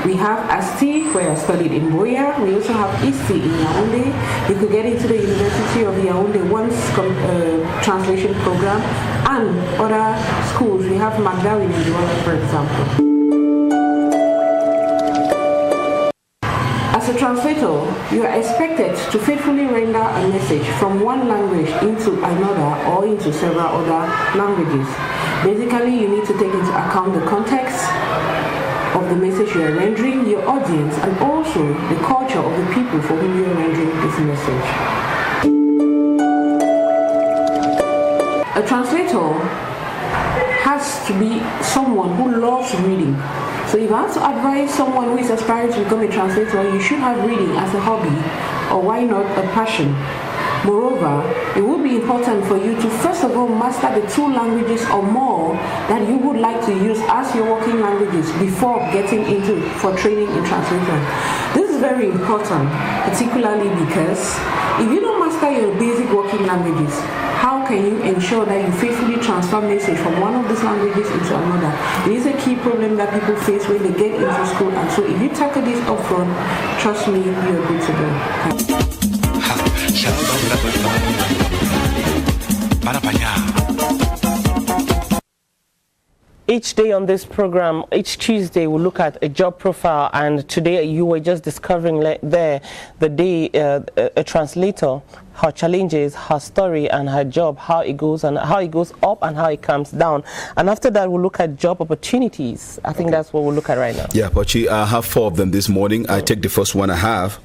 We have ASTI, where I studied in Boya. We also have ISTI in Yaoundé. You could get into the University of Yaoundé once translation program, and other schools. We have Magdalene in Douala, for example. As a translator, you are expected to faithfully render a message from one language into another or into several other languages. Basically, you need to take into account the context of the message you are rendering, your audience, and also the culture of the people for whom you are rendering this message. A translator has to be someone who loves reading. So if I have to advise someone who is aspiring to become a translator, you should have reading as a hobby, or why not a passion. Moreover, it would be important for you to first of all master the 2 languages or more that you would like to use as your working languages before getting into for training in translation. This is very important, particularly because if you don't master your basic working languages, how can you ensure that you faithfully transfer message from one of these languages into another? It is a key problem that people face when they get into school, and so if you tackle this up front, trust me, you're good to go. Each day on this program, each Tuesday, we look at a job profile, and today you were just discovering there the day a translator, her challenges, her story, and her job, how it goes and how it goes up and how it comes down. And after that, we'll look at job opportunities. I think that's what we'll look at right now. Yeah, Pochi, I have 4 of them this morning. I take the first one I have.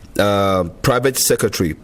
Private secretary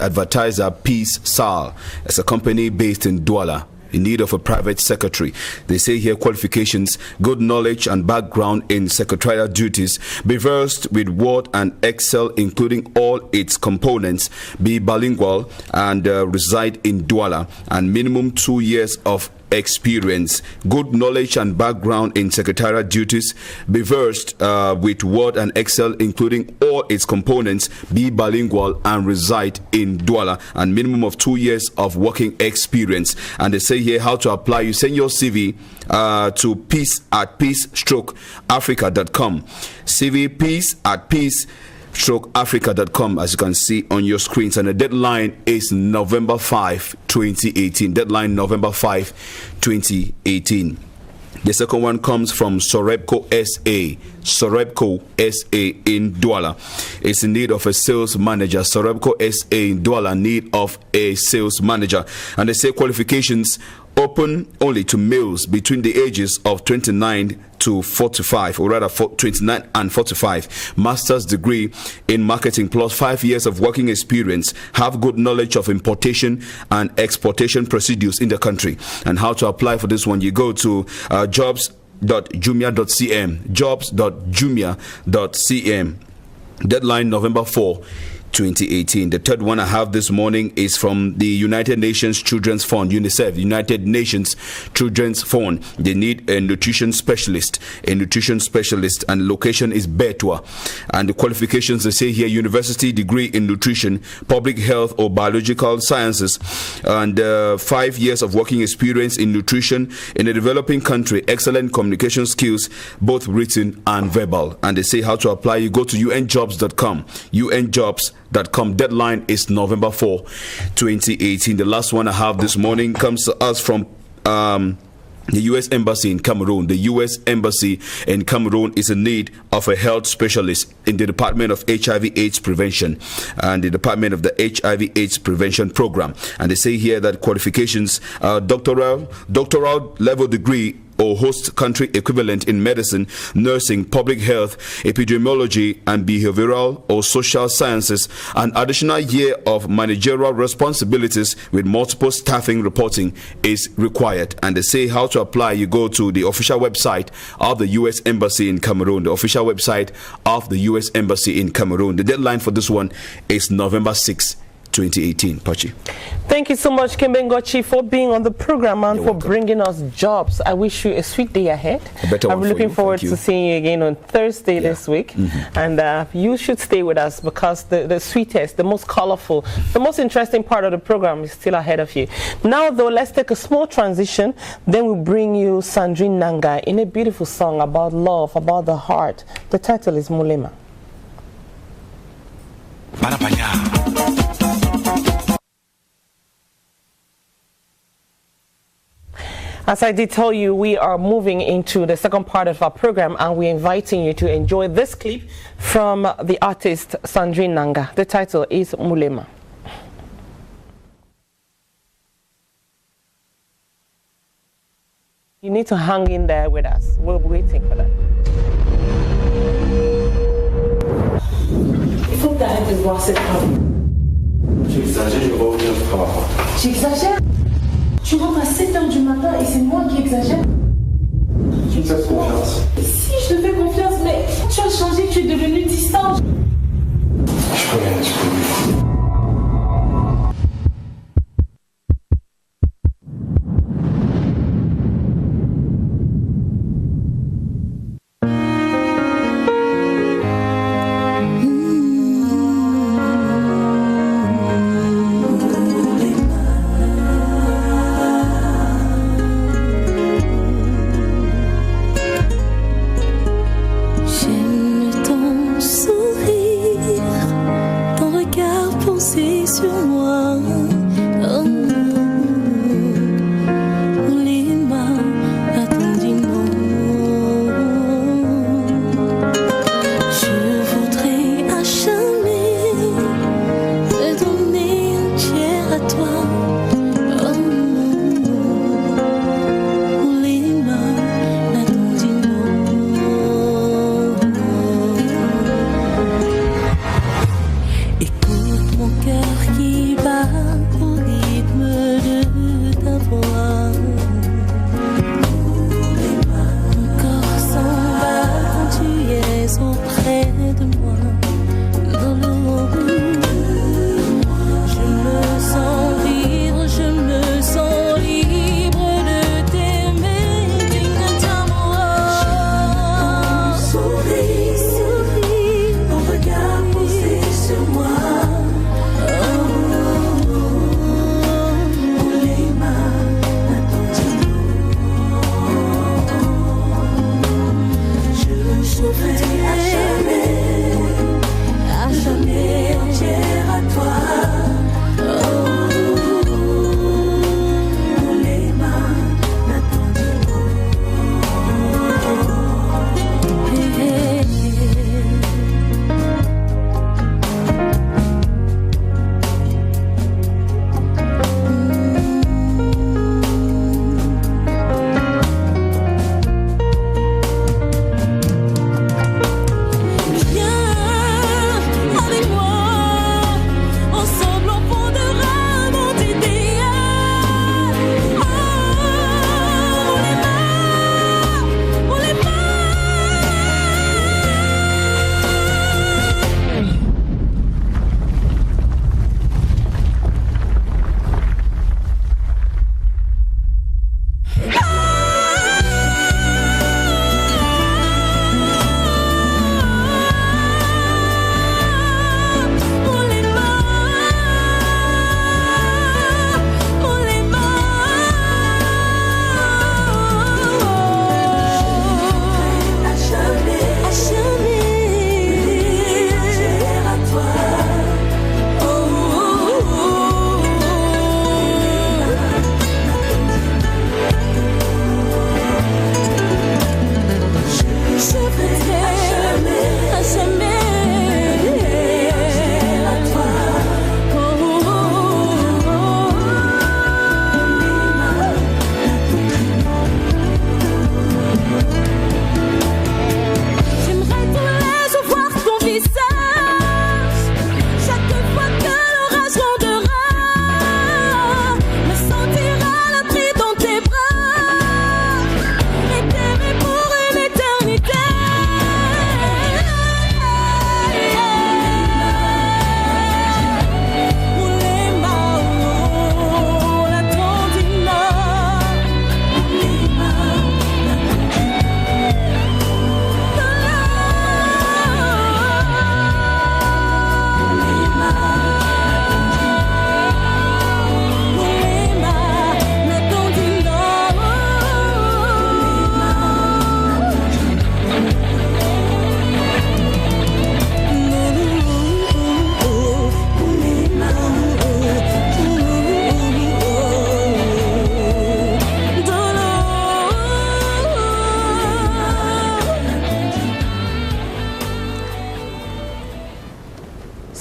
advertiser Peace Sal. It's a company based in Douala. in need of a private secretary. They say here qualifications: good knowledge and background in secretarial duties, be versed with Word and Excel including all its components, be bilingual and reside in Douala, and minimum 2 years of experience, good knowledge and background in secretarial duties, be versed with Word and Excel including all its components, be bilingual and reside in Douala, and minimum of 2 years of working experience. And they say here how to apply. You send your CV to peace@peace-africa.com. CV peace@peace-africa.com, as you can see on your screens, and the deadline is November 5, 2018. Deadline November 5, 2018. The second one comes from Sorebco SA. Sorebco SA in Douala is in need of a sales manager. Sorebco SA in Douala need of a sales manager. And they say qualifications: open only to males between the ages of 29 to 45, or rather 29 and 45. Master's degree in marketing plus 5 years of working experience. Have good knowledge of importation and exportation procedures in the country. And how to apply for this one: you go to jobs.jumia.cm. Jobs.jumia.cm. Deadline November 4, 2018. The third one I have this morning is from the United Nations Children's Fund, UNICEF, United Nations Children's Fund. They need a nutrition specialist, and location is Betua. And the qualifications, they say here: university degree in nutrition, public health or biological sciences, and 5 years of working experience in nutrition in a developing country, excellent communication skills, both written and verbal. And they say how to apply. You go to unjobs.com. unjobs.com. Deadline is November 4, 2018. The last one I have this morning comes to us from the U.S. Embassy in Cameroon. The U.S. Embassy in Cameroon is in need of a health specialist in the Department of HIV/AIDS Prevention and the Department of the HIV/AIDS Prevention Program. And they say here that qualifications: doctoral level degree or host country equivalent in medicine, nursing, public health, epidemiology, and behavioral or social sciences. An additional year of managerial responsibilities with multiple staffing reporting is required. And they say how to apply. You go to the official website of the U.S. Embassy in Cameroon. The official website of the U.S. Embassy in Cameroon. The deadline for this one is November 6, 2018. Pachi. Thank you so much, Kimbengochi, for being on the program and for bringing us jobs. I wish you a sweet day ahead. I'm looking forward to seeing you again on Thursday this week. And you should stay with us, because the sweetest, the most colorful, the most interesting part of the program is still ahead of you. Now, though, let's take a small transition. Then we'll bring you Sandrine Nanga in a beautiful song about love, about the heart. The title is Mulema. As I did tell you, we are moving into the second part of our program, and we're inviting you to enjoy this clip from the artist Sandrine Nanga. The title is Mulema. You need to hang in there with us. We're waiting for that. Il faut que tu arrêtes de voir cette femme. J'exagère, je vais revenir par rapport. J'exagère? Tu rentres à 7h du matin et c'est moi qui exagère? Tu me fais confiance. Si, je te fais confiance, mais tu as changé, tu es devenu distant. Je peux rien, tu peux.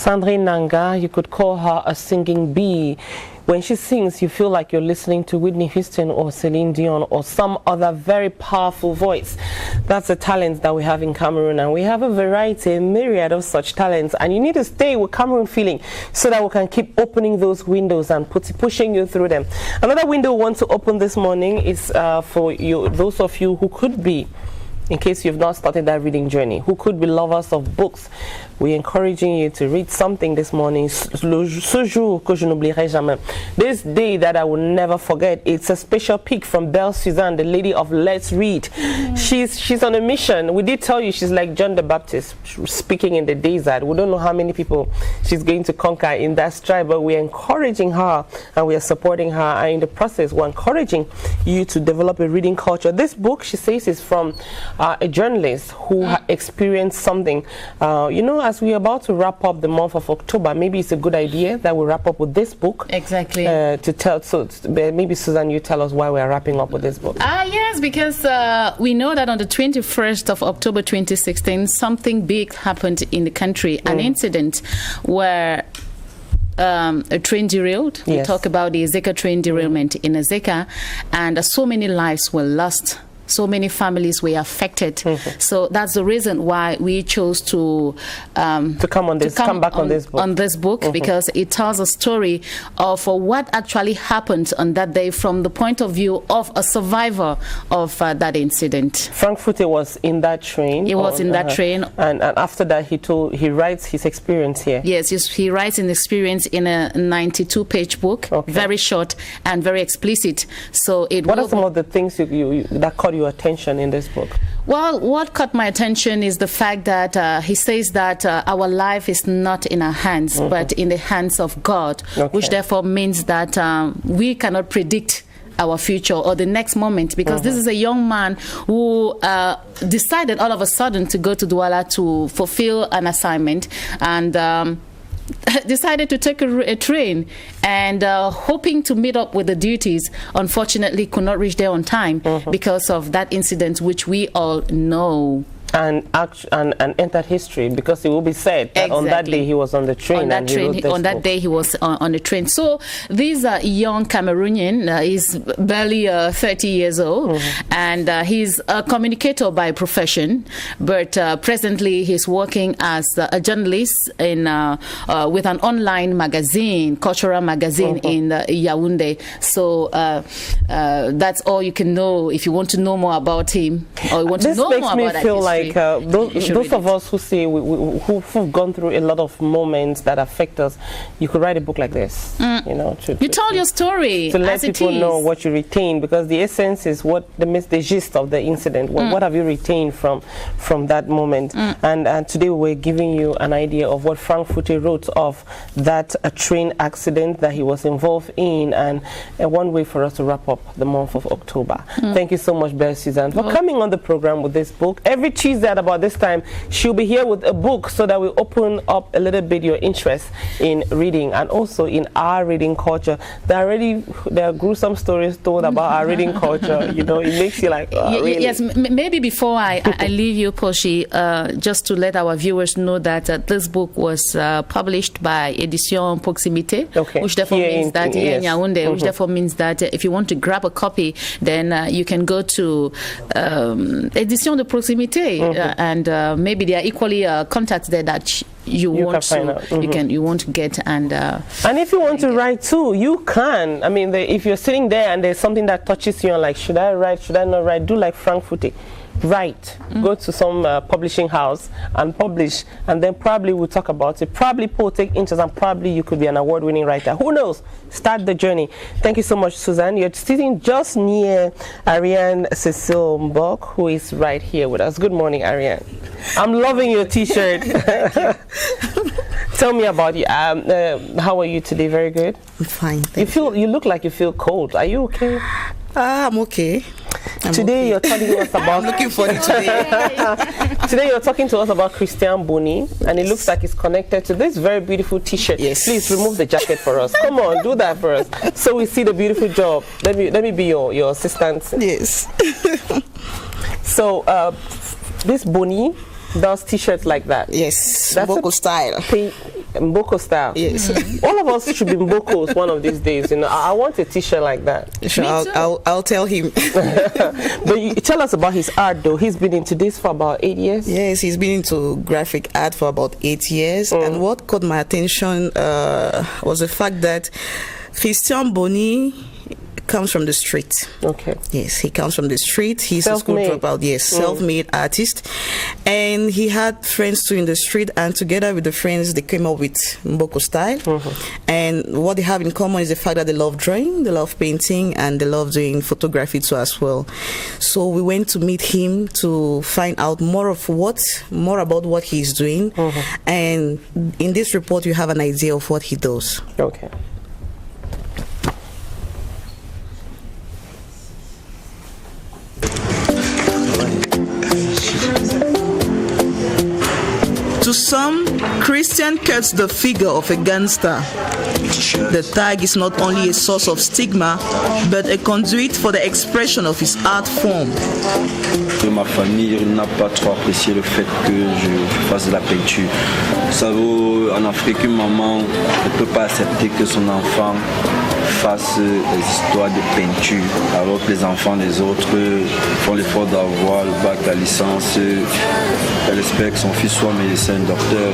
Sandrine Nanga, you could call her a singing bee. When she sings, you feel like you're listening to Whitney Houston or Celine Dion or some other very powerful voice. That's the talents that we have in Cameroon, and we have a variety, a myriad of such talents, and you need to stay with Cameroon Feeling so that we can keep opening those windows and pushing you through them. Another window we want to open this morning is for you, those of you who could be, in case you've not started that reading journey, who could be lovers of books. We're encouraging you to read something this morning. Ce jour que je n'oublierai jamais. This day that I will never forget. It's a special pick from Belle Suzanne, the lady of Let's Read. She's on a mission. We did tell you she's like John the Baptist, speaking in the desert. We don't know how many people she's going to conquer in that stride, but we're encouraging her and we are supporting her. And in the process, we're encouraging you to develop a reading culture. This book, she says, is from a journalist who experienced something. As we're about to wrap up the month of October, maybe it's a good idea that we wrap up with this book. Exactly. So maybe Susan, you tell us why we're wrapping up with this book. Yes, because we know that on the 21st of October 2016, something big happened in the country, an incident where a train derailed. Yes. We talk about the Ezeka train derailment in Ezeka, and so many lives were lost. So many families were affected. So that's the reason why we chose to come back on this book. Because it tells a story of what actually happened on that day from the point of view of a survivor of that incident. Frank Fute was in that train. He was in that train. And after that, he writes his experience here. Yes, he writes his experience in a 92-page book, very short and very explicit. So what are some of the things that caught your attention in this book? Well, what caught my attention is the fact that he says that our life is not in our hands, but in the hands of God, which therefore means that we cannot predict our future or the next moment, because this is a young man who decided all of a sudden to go to Douala to fulfill an assignment, and decided to take a train, and hoping to meet up with the duties, unfortunately could not reach there on time because of that incident, which we all know. And entered history, because it will be said that on that day he was on the train. On that day he was on the train. So this young Cameroonian is barely 30 years old, and he's a communicator by profession, but presently he's working as a journalist in with an online magazine, cultural magazine in Yaoundé. So that's all you can know if you want to know more about him, or you want to know more about that history. Those of us who say who've gone through a lot of moments that affect us, you could write a book like this. You know, you tell your story to let people know what you retain, because the essence is what the gist of the incident. What have you retained from that moment? And today we're giving you an idea of what Frank Fute wrote of that train accident that he was involved in, and one way for us to wrap up the month of October. Thank you so much, Belle Suzanne, for coming on the program with this book. Every Tuesday at about this time, she'll be here with a book, so that we open up a little bit your interest in reading, and also in our reading culture. There are gruesome stories told about our reading culture. You know, it makes you like, really? Yes. Maybe before I leave you, Poshi, just to let our viewers know that this book was published by Édition Proximité, which therefore means that here in Yaoundé, which therefore means that if you want to grab a copy, then you can go to Édition de Proximité. And maybe there are equally contacts there that you want to get, and if you want to write too, you can. I mean, if you're sitting there and there's something that touches you, and like, should I write, should I not write, do like Frank Fute. Write, go to some publishing house and publish, and then probably we'll talk about it. Probably people take interest, and probably you could be an award-winning writer. Who knows? Start the journey. Thank you so much, Suzanne. You're sitting just near Ariane Cecile Mbok, who is right here with us. Good morning, Ariane. I'm loving your T-shirt. Tell me about you. How are you today? Very good. I'm fine. You look like you feel cold. Are you okay? I'm okay. Today you're talking to us about. I'm looking funny today. Today you're talking to us about Christian Boni, and it looks like it's connected to this very beautiful T-shirt. Yes. Please remove the jacket for us. Come on, do that for us, so we see the beautiful job. Let me be your assistant. Yes. So this Boni does T-shirts like that. Yes. That's Mboko style. Mboko style. Yes. All of us should be Mbokos one of these days. You know, I want a T-shirt like that. Sure, I'll tell him. But tell us about his art, though. He's been into this for about 8 years. Yes, he's been into graphic art for about 8 years. And what caught my attention was the fact that Christian Boni comes from the street. Okay. Yes, he comes from the street. He's a school dropout. Yes, self-made artist. And he had friends too in the street, and together with the friends, they came up with Mboko style. And what they have in common is the fact that they love drawing, they love painting, and they love doing photography too as well. So we went to meet him to find out more about what he's doing. And in this report, you have an idea of what he does. Okay. To some, Christian cuts the figure of a gangster. The tag is not only a source of stigma, but a conduit for the expression of his art form. Ma famille n'a pas trop apprécié le fait que je fasse de la peinture. Vous savez, en Afrique, une maman ne peut pas accepter que son enfant fasse des histoires de peinture, alors que les enfants des autres font l'effort d'avoir le bac, la licence. Elle espère que son fils soit médecin, docteur.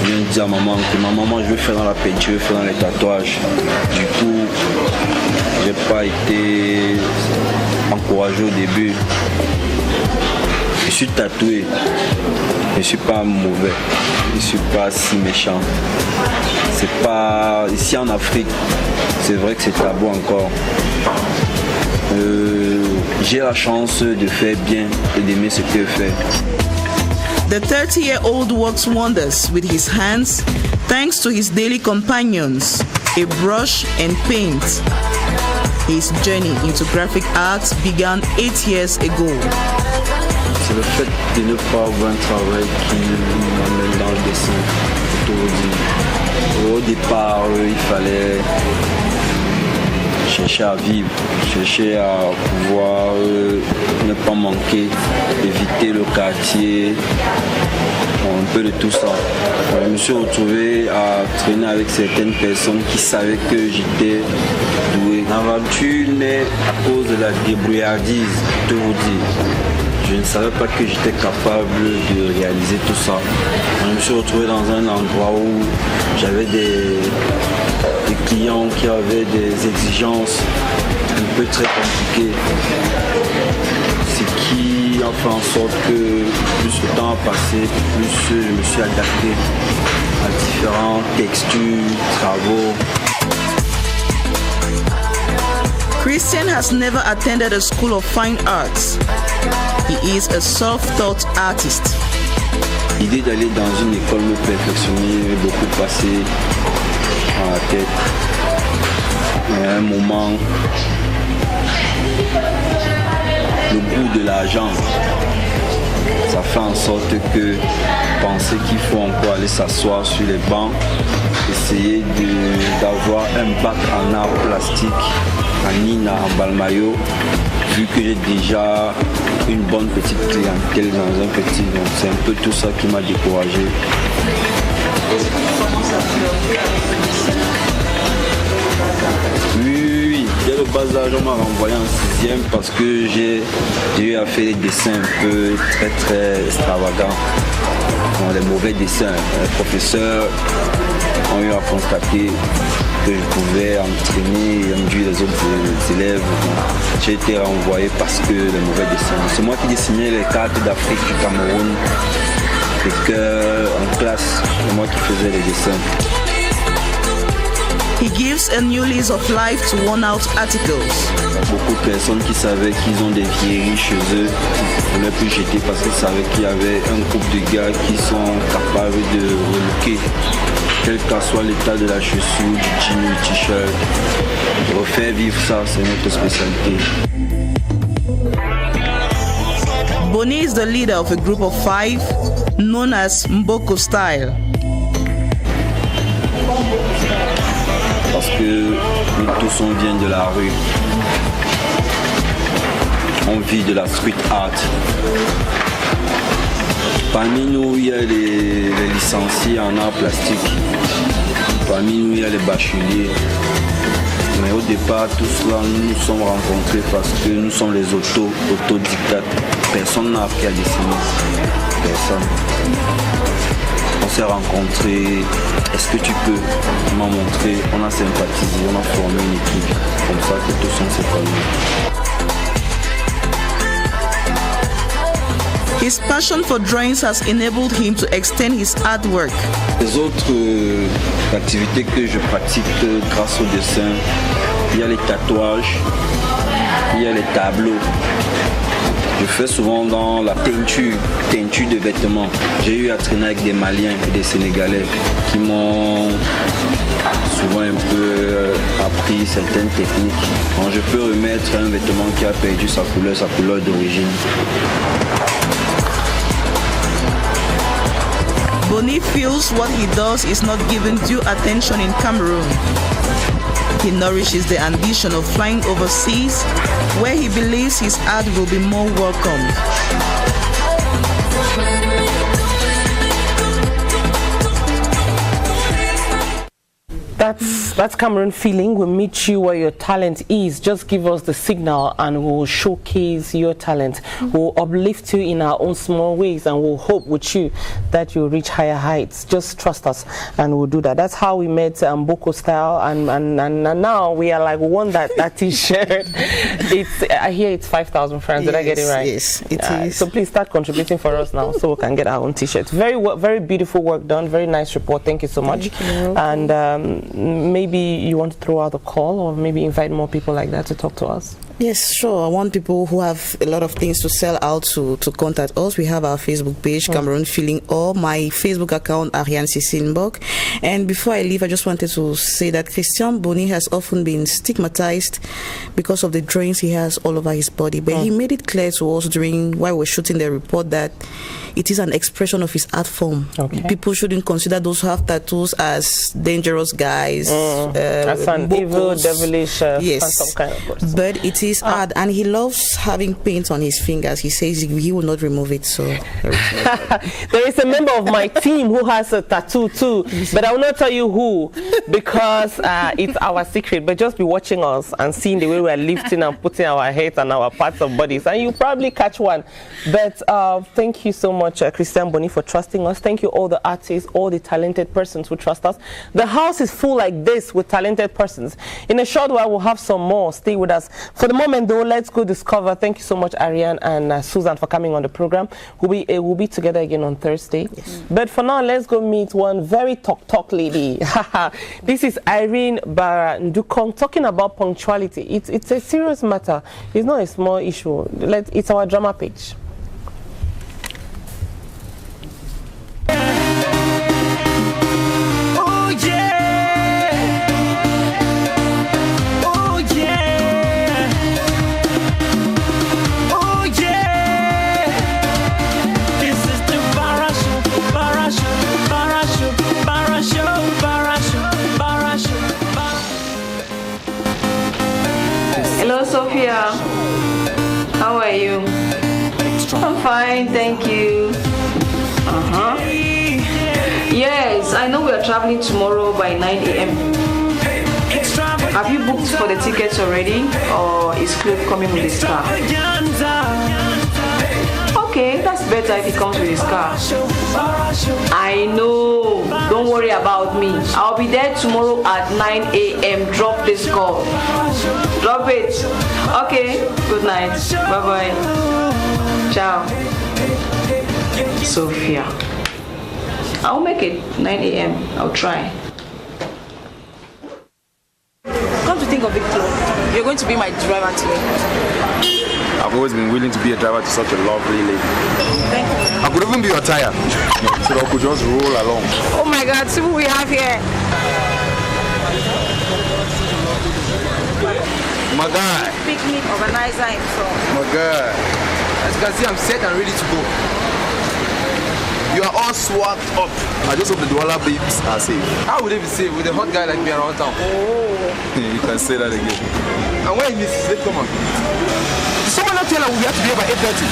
Je viens de dire à maman que ma maman, je veux faire dans la peinture, je veux faire dans les tatouages. Du coup, j'ai pas été encouragé au début. Je suis tatoué, je ne suis pas mauvais, je ne suis pas si méchant. C'est pas ici en Afrique, c'est vrai que c'est tabou encore. J'ai la chance de faire bien et d'aimer ce que je fais. The 30-year-old works wonders with his hands thanks to his daily companions, a brush and paint. His journey into graphic arts began 8 years ago. C'est le fait de ne pas avoir un travail qui m'emmène dans le dessin. Au départ, il fallait chercher à vivre, chercher à pouvoir ne pas manquer, éviter le quartier, un peu de tout ça. Je me suis retrouvé à traîner avec certaines personnes qui savaient que j'étais doué. L'aventure naît à cause de la débrouillardise, je vous dis. Je ne savais pas que j'étais capable de réaliser tout ça. Je me suis retrouvé dans un endroit où j'avais des clients qui avaient des exigences un peu très compliquées. Ce qui a fait en sorte que plus le temps a passé, plus je me suis adapté à différentes textures, travaux. Christian has never attended a school of fine arts. He is a self-taught artist. L'idée d'aller dans une école me perfectionner est beaucoup passé dans la tête. Mais à un moment, le goût de l'argent, ça fait en sorte que penser qu'il faut encore aller s'asseoir sur les bancs, essayer d'avoir un bac en art plastique, en Nina, en Balmayo, vu que j'ai déjà une bonne petite clientèle dans un petit, donc c'est un peu tout ça qui m'a découragé. Oui, dès le bas âge, on m'a renvoyé en 6e parce que j'ai eu à faire des dessins un peu très extravagants. Bon, les mauvais dessins. Les professeurs ont eu à constater que je pouvais entraîner et induire les autres élèves. J'ai été renvoyé parce que les mauvais dessins. C'est moi qui dessinais les cartes d'Afrique, du Cameroun, et qu'en classe, c'est moi qui faisais les dessins. He gives a new lease of life to worn-out articles. Beaucoup de personnes qui savaient qu'ils ont des vieilleries chez eux ne voulaient plus jeter parce qu'ils savaient qu'il y avait un groupe de gars qui sont capables de relooker, quel que soit l'état de la chaussure, du jean ou du t-shirt. Refaire vivre ça, c'est notre spécialité. Bonnie is the leader of a group of 5 known as Mboko Style. Parce que nous tous on vient de la rue. On vit de la street art. Parmi nous, il y a les licenciés en art plastique. Parmi nous, il y a les bacheliers. Mais au départ, tout cela, nous nous sommes rencontrés parce que nous sommes les autodidactes. Personne n'a appris à dessiner. Personne. On s'est rencontrés. Est-ce que tu peux m'en montrer? On a sympathisé, on a formé une équipe. Comme ça que tous on s'est connus. His passion for drawings has enabled him to extend his artwork. Les autres activités que je pratique grâce au dessin, il y a les tatouages, il y a les tableaux. Je fais souvent dans la teinture de vêtements. J'ai eu à traîner avec des Maliens et des Sénégalais qui m'ont souvent un peu appris certaines techniques. Donc je peux remettre un vêtement qui a perdu sa couleur d'origine. Bonnie feels what he does is not given due attention in Cameroon. He nourishes the ambition of flying overseas, where he believes his art will be more welcomed. That's Cameroon Feeling. We'll meet you where your talent is. Just give us the signal and we'll showcase your talent. We'll uplift you in our own small ways and we'll hope with you that you'll reach higher heights. Just trust us and we'll do that. That's how we met Mboko Style and now we are like one that t-shirt. I hear it's 5,000 francs. Did I get it right? Yes, it is. So please start contributing for us now so we can get our own t-shirts. Very beautiful work done. Very nice report. Thank you so much. Thank you. And maybe you want to throw out a call or maybe invite more people like that to talk to us. Yes, sure. I want people who have a lot of things to sell out to contact us. We have our Facebook page, Cameroon Feeling, or my Facebook account, Ariane Sisinbok. And before I leave, I just wanted to say that Christian Boni has often been stigmatized because of the drawings he has all over his body. But he made it clear to us while we were shooting the report that it is an expression of his art form. People shouldn't consider those who have tattoos as dangerous guys. As an evil, devilish, yes, some kind of person. But it is art, and he loves having paint on his fingers. He says he will not remove it. So there is a member of my team who has a tattoo too, but I will not tell you who because it's our secret. But just be watching us and seeing the way we are lifting and putting our heads and our parts of bodies, and you probably catch one. But thank you so much, Christian Boni, for trusting us. Thank you, all the artists, all the talented persons who trust us. The house is full like this with talented persons. In a short while, we'll have some more. Stay with us. For the moment, though, let's go discover. Thank you so much, Ariane and Susan, for coming on the program. We'll be together again on Thursday. Yes. But for now, let's go meet one very talk lady. This is Irene Barandukong talking about punctuality. It's a serious matter. It's not a small issue. It's our drama page. Hello, Sophia. How are you? I'm fine, thank you. Yes, I know we are traveling tomorrow by 9 a.m. Have you booked for the tickets already, or is Claude coming with his car? Okay, that's better if he comes with his car. I know. Don't worry about me. I'll be there tomorrow at 9 a.m. Drop this call. Drop it. Okay. Good night. Bye-bye. Ciao. Sophia. I'll make it 9 a.m. I'll try. Come to think of it, Claude, you're going to be my driver today. I've always been willing to be a driver to such a lovely lady. Thank you. I could even be your tire, so that I could just roll along. Oh my God, see what we have here. My guy. Picnic organizer himself. My guy. As you can see, I'm set and ready to go. You are all swagged up. I just hope the Douala babes are safe. How would they be safe with a hot guy like me around town? Oh. You can say that again. And when he misses, let's come on. Did someone not tell her we have to be here by 8:30?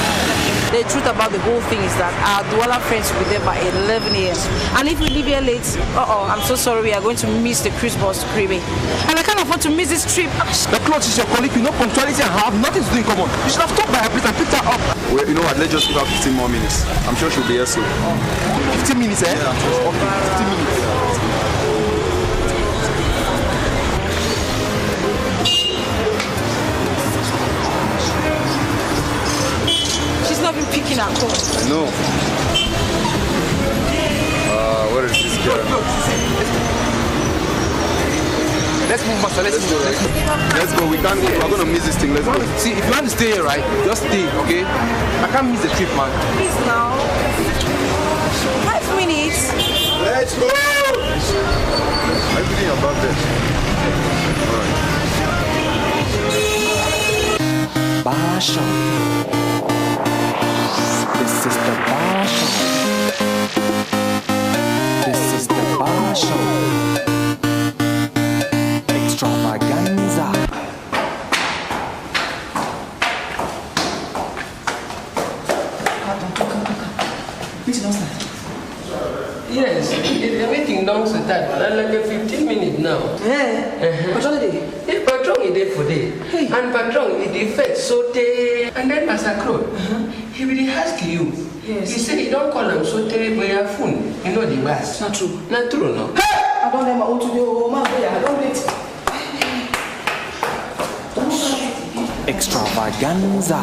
The truth about the whole thing is that our Douala friends will be there by 11 a.m. And if we leave here late, I'm so sorry, we are going to miss the cruise bus to Kribe. And I can't afford to miss this trip. The clothes is your colleague, you know punctuality and have nothing to do in common. You should have stopped by her place and picked her up. Well, you know what, let's just give her 15 more minutes. I'm sure she'll be here soon. 15 minutes, eh? Yeah, I'm sure. Okay, 15 minutes. She's not even picking her call. No. Where is this girl? Let's move faster, let's go. Let's go, we're gonna miss this thing, let's go. See, if you want to stay here, right, just stay, okay? I can't miss the trip, man. Please now. 5 minutes. Let's go! Everything about this. Alright. Bar Show. This is the Bar Show. This is the Bar Show. Extravaganza. Yes, everything belongs to that. Like a 15 minutes now. Yeah. Patron day. Yeah, patron is there for day. Hey. And patron is the first saute. And then Master Claude, he will ask you. Yes. He said he don't call him saute by your phone. You know the bus. Not true. Not true, no. Hey! I don't have my own to do. I don't wait. Extravaganza.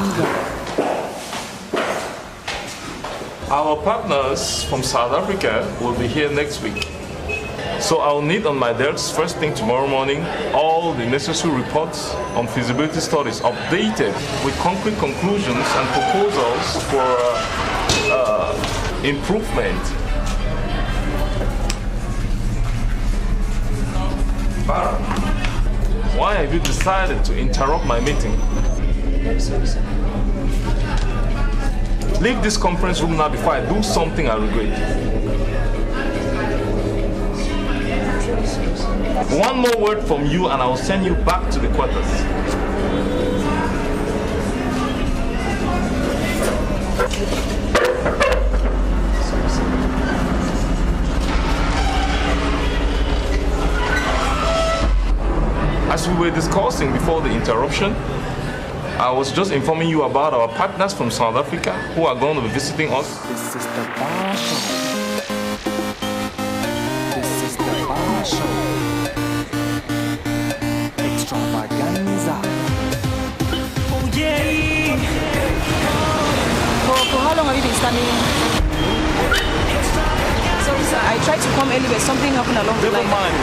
Our partners from South Africa will be here next week. So I'll need on my desk first thing tomorrow morning all the necessary reports on feasibility studies updated with concrete conclusions and proposals for improvement. Barra, why have you decided to interrupt my meeting? Leave this conference room now before I do something I regret. One more word from you and I will send you back to the quarters. As we were discussing before the interruption, I was just informing you about our partners from South Africa who are going to be visiting us. This is the Bar Show. This is the Bar Show. Extravaganza. Oh yeah. For how long have you been standing? Sorry sir, I tried to come early but something happened along the line. Never mind.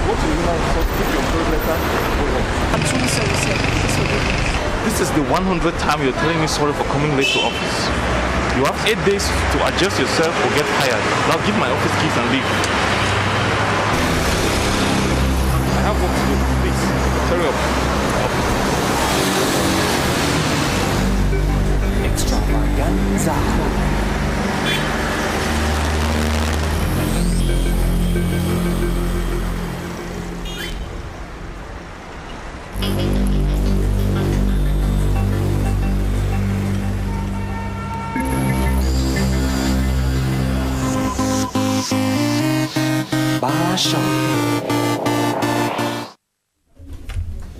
What do you like to keep your progress? I'm truly sorry, sir. Please forgive me. This is the 100th time you're telling me sorry for coming late to office. You have 8 days to adjust yourself or get fired. Now give my office keys and leave. I have work to do. Please, hurry up. Extravaganza.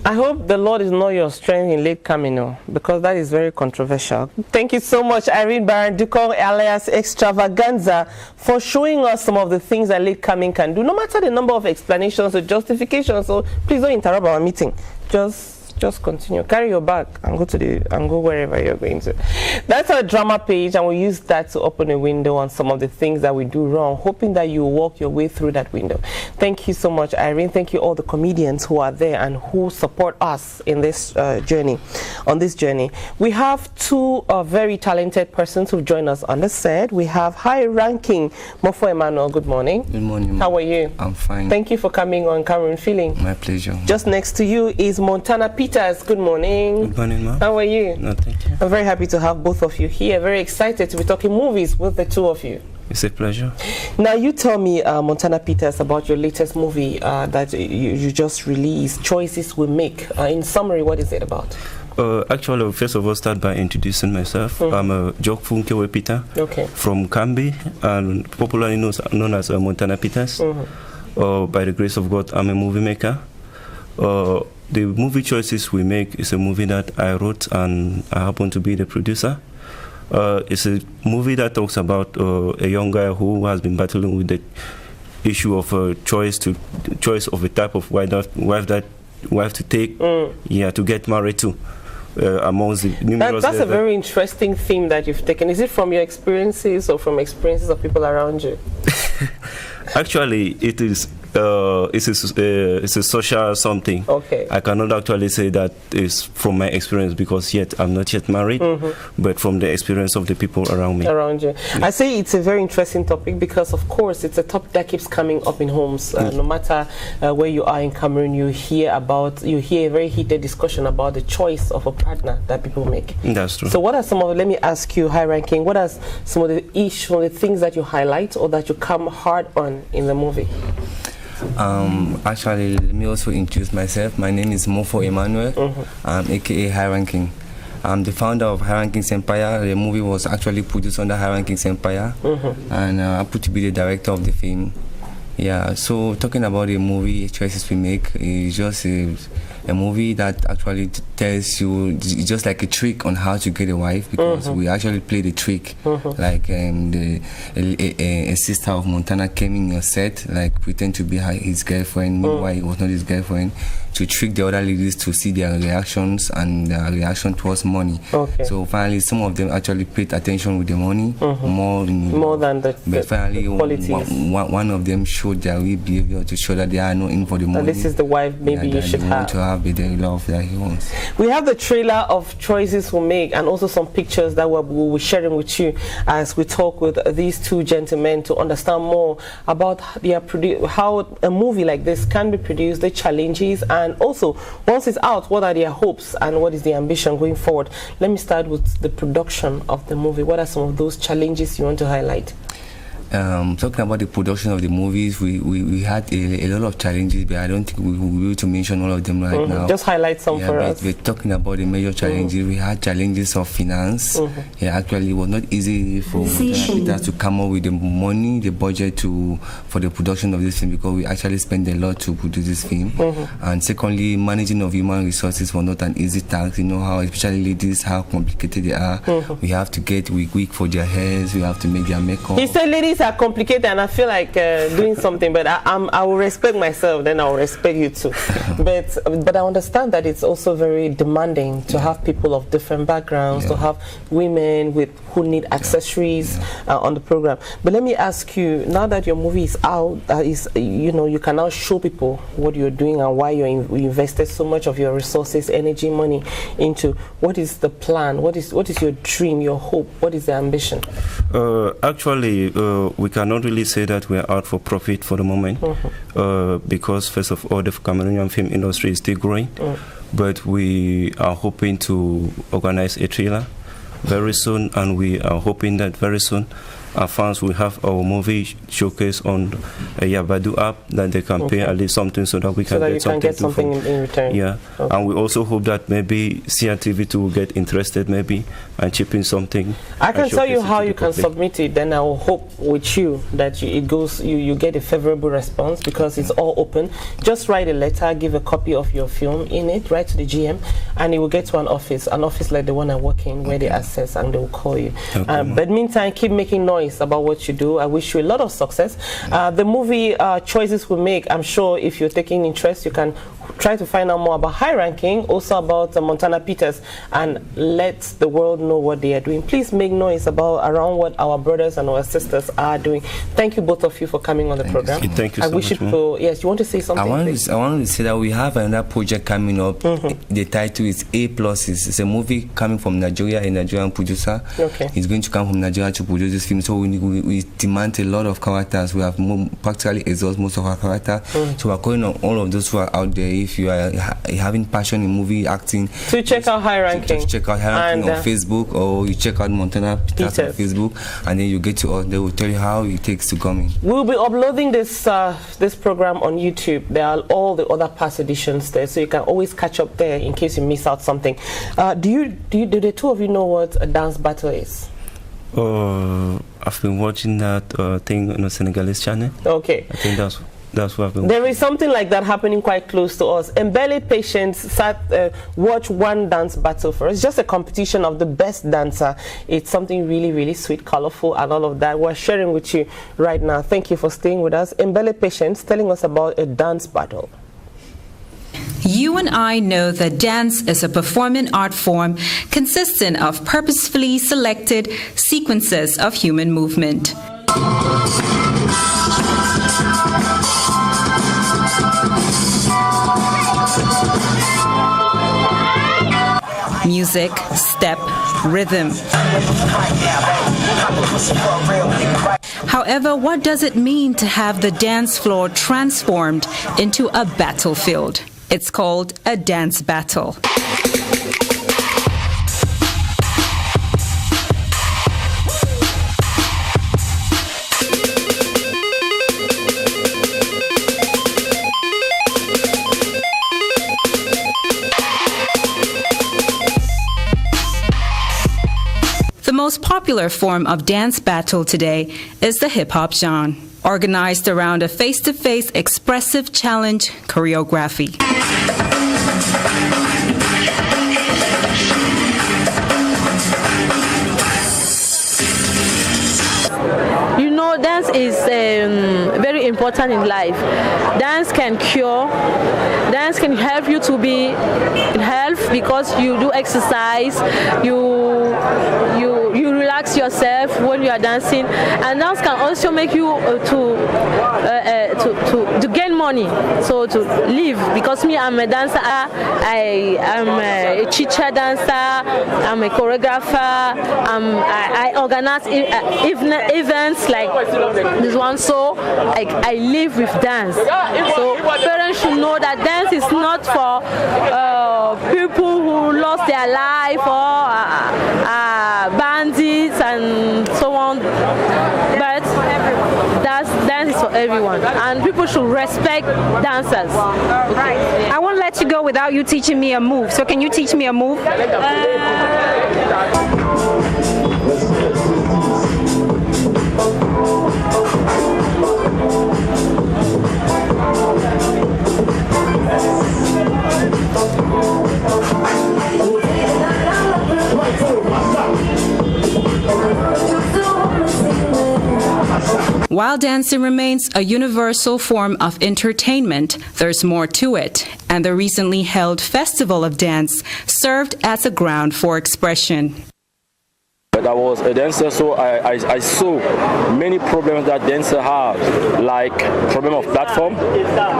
I hope the Lord is not your strength in late coming, because that is very controversial. Thank you so much, Irene Barandukong, alias Extravaganza, for showing us some of the things that late coming can do, no matter the number of explanations or justifications. So please don't interrupt our meeting. Just continue. Carry your bag and go wherever you're going to. That's our drama page, and we use that to open a window on some of the things that we do wrong, hoping that you walk your way through that window. Thank you so much, Irene. Thank you all the comedians who are there and who support us in this journey. On this journey, we have two very talented persons who've joined us on the set. We have high-ranking Mofo Emmanuel. Good morning. Good morning. How are you? I'm fine. Thank you for coming on Cameroon Feeling. My pleasure. Just next to you is Montana Peters. Good morning. Good morning, ma'am. How are you? No, thank you. I'm very happy to have both of you here. Very excited to be talking movies with the two of you. It's a pleasure. Now, you tell me, Montana Peters, about your latest movie that you just released, Choices We Make. In summary, what is it about? Actually, I'll first of all start by introducing myself. I'm Jokfun Kewepita from Kambi, and popularly known as Montana Peters. By the grace of God, I'm a movie maker. The movie Choices We Make is a movie that I wrote, and I happen to be the producer. It's a movie that talks about a young guy who has been battling with the issue of choice of a type of wife to take, to get married to. Amongst the numerous that's a very interesting theme that you've taken. Is it from your experiences or from experiences of people around you? Actually, it is. It's a social something. Okay. I cannot actually say that is from my experience because I'm not yet married, but from the experience of the people around me. Around you. Yeah. I say it's a very interesting topic because, of course, it's a topic that keeps coming up in homes. No matter where you are in Cameroon, you hear a very heated discussion about the choice of a partner that people make. That's true. So what are some of, let me ask you, high ranking, what are some of the things that you highlight or that you come hard on in the movie? Actually, let me also introduce myself. My name is Mofo Emmanuel, aka High Ranking. I'm the founder of High Ranking's Empire. The movie was actually produced under High Ranking's Empire, and I put to be the director of the film. Yeah, so talking about the movie Choices We Make is just a a movie that actually tells you just like a trick on how to get a wife, because we actually played a trick. Like a sister of Montana came in your set, like pretend to be his girlfriend, meanwhile it was not his girlfriend, to trick the other ladies to see their reactions and their reaction towards money. So finally, some of them actually paid attention with the money more than the but finally, qualities. One of them showed their real behavior to show that they are not in for the money. And this is the wife maybe you should want to have the love that he wants. We have the trailer of Choices We Make and also some pictures that we'll be sharing with you as we talk with these two gentlemen to understand more about how a movie like this can be produced, the challenges, and also once it's out, what are their hopes and what is the ambition going forward. Let me start with the production of the movie. What are some of those challenges you want to highlight? Talking about the production of the movies, we had a lot of challenges, but I don't think we will be able to mention all of them right now. Just highlight some for us. We're talking about the major challenges. We had challenges of finance. Actually, it was not easy for Peters to come up with the money, the budget for the production of this film, because we actually spent a lot to produce this film. And secondly, managing of human resources was not an easy task. You know how, especially ladies, how complicated they are. We have to get wig for their hairs. We have to make their makeup. He said ladies are complicated, and I feel like doing something, but I will respect myself, then I will respect you too. But I understand that it's also very demanding to have people of different backgrounds, to have women who need accessories on the program. But let me ask you, now that your movie is out, you can now show people what you're doing and why you invested so much of your resources, energy, money into. What is the plan? What is your dream, your hope? What is the ambition? Actually, we cannot really say that we are out for profit for the moment, because first of all, the Cameroonian film industry is still growing, but we are hoping to organize a trailer very soon, and we are hoping that very soon our fans will have our movie showcase on a Yabadu app, that they can pay at least something so that we can get something in return. And we also hope that maybe CRTV2 will get interested maybe and chip in something. I can tell you how you can submit it, then I will hope with you that you get a favorable response, because it's all open. Just write a letter, give a copy of your film in it, write to the GM, and it will get to an office like the one I work in, where they assess and they will call you. But meantime, keep making noise about what you do. I wish you a lot of success. The movie Choices We Make, I'm sure if you're taking interest, you can try to find out more about High Ranking, also about Montana Peters, and let the world know what they are doing. Please make noise around what our brothers and our sisters are doing. Thank you both of you for coming on the program. Thank you so much. I wish you yes, you want to say something? I want to say that we have another project coming up. The title is A+. It's a movie coming from Nigeria, a Nigerian producer. He's going to come from Nigeria to produce this film, so we demand a lot of characters. We have practically exhausted most of our characters. So we're calling on all of those who are out there, if you are having passion in movie acting, to check out High Ranking. To check out High Ranking on Facebook, or you check out Montana Peters on Facebook, and then you get to us. They will tell you how it takes to come in. We'll be uploading this program on YouTube. There are all the other past editions there, so you can always catch up there in case you miss out something. Do the two of you know what a dance battle is? I've been watching that thing on the Senegalese channel. I think that's what I've been watching. There is something like that happening quite close to us. Mbele patients watch one dance battle for us. It's just a competition of the best dancer. It's something really, really sweet, colorful, and all of that. We're sharing with you right now. Thank you for staying with us. Mbele patients telling us about a dance battle. You and I know that dance is a performing art form consisting of purposefully selected sequences of human movement. Music, step, rhythm. However, what does it mean to have the dance floor transformed into a battlefield? It's called a dance battle. The most popular form of dance battle today is the hip-hop genre, organized around a face-to-face expressive challenge choreography. You know, dance is very important in life. Dance can cure. Dance can help you to be in health because you do exercise. You relax yourself when you are dancing, and dance can also make you to gain money, so to live. Because me, I'm a dancer. I am a teacher dancer. I'm a choreographer. I organize events like this one. So I live with dance. So parents should know that dance is not for people who lost their life or bandits and so on, but dance is for everyone, and people should respect dancers. Right. I won't let you go without you teaching me a move. So can you teach me a move? While dancing remains a universal form of entertainment, there's more to it, and the recently held Festival of Dance served as a ground for expression. But I was a dancer, so I saw many problems that dancers have, like problem of platform,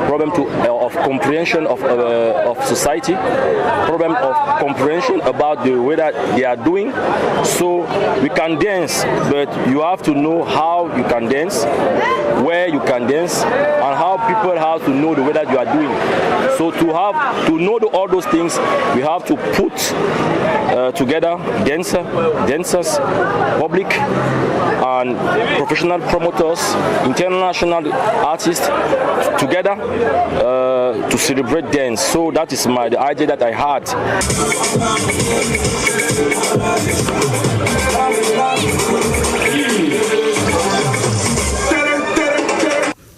problem of comprehension of society, problem of comprehension about the way that they are doing. So we can dance, but you have to know how you can dance, where you can dance, and how people have to know the way that you are doing. So to know all those things, we have to put together dancers, public and professional promoters, international artists together to celebrate dance. So that is the idea that I had.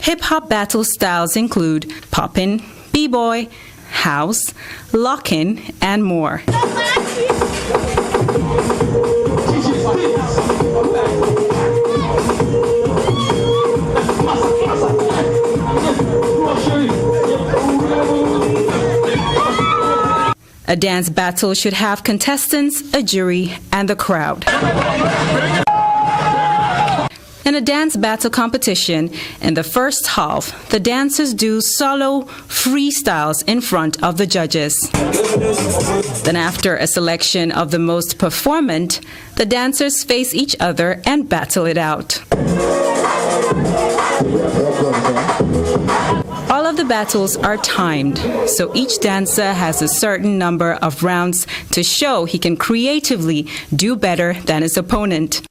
Hip-hop battle styles include poppin', b-boy, house, lockin', and more. A dance battle should have contestants, a jury, and the crowd. In a dance battle competition, in the first half, the dancers do solo freestyles in front of the judges. Then after a selection of the most performant, the dancers face each other and battle it out. All of the battles are timed, so each dancer has a certain number of rounds to show he can creatively do better than his opponent.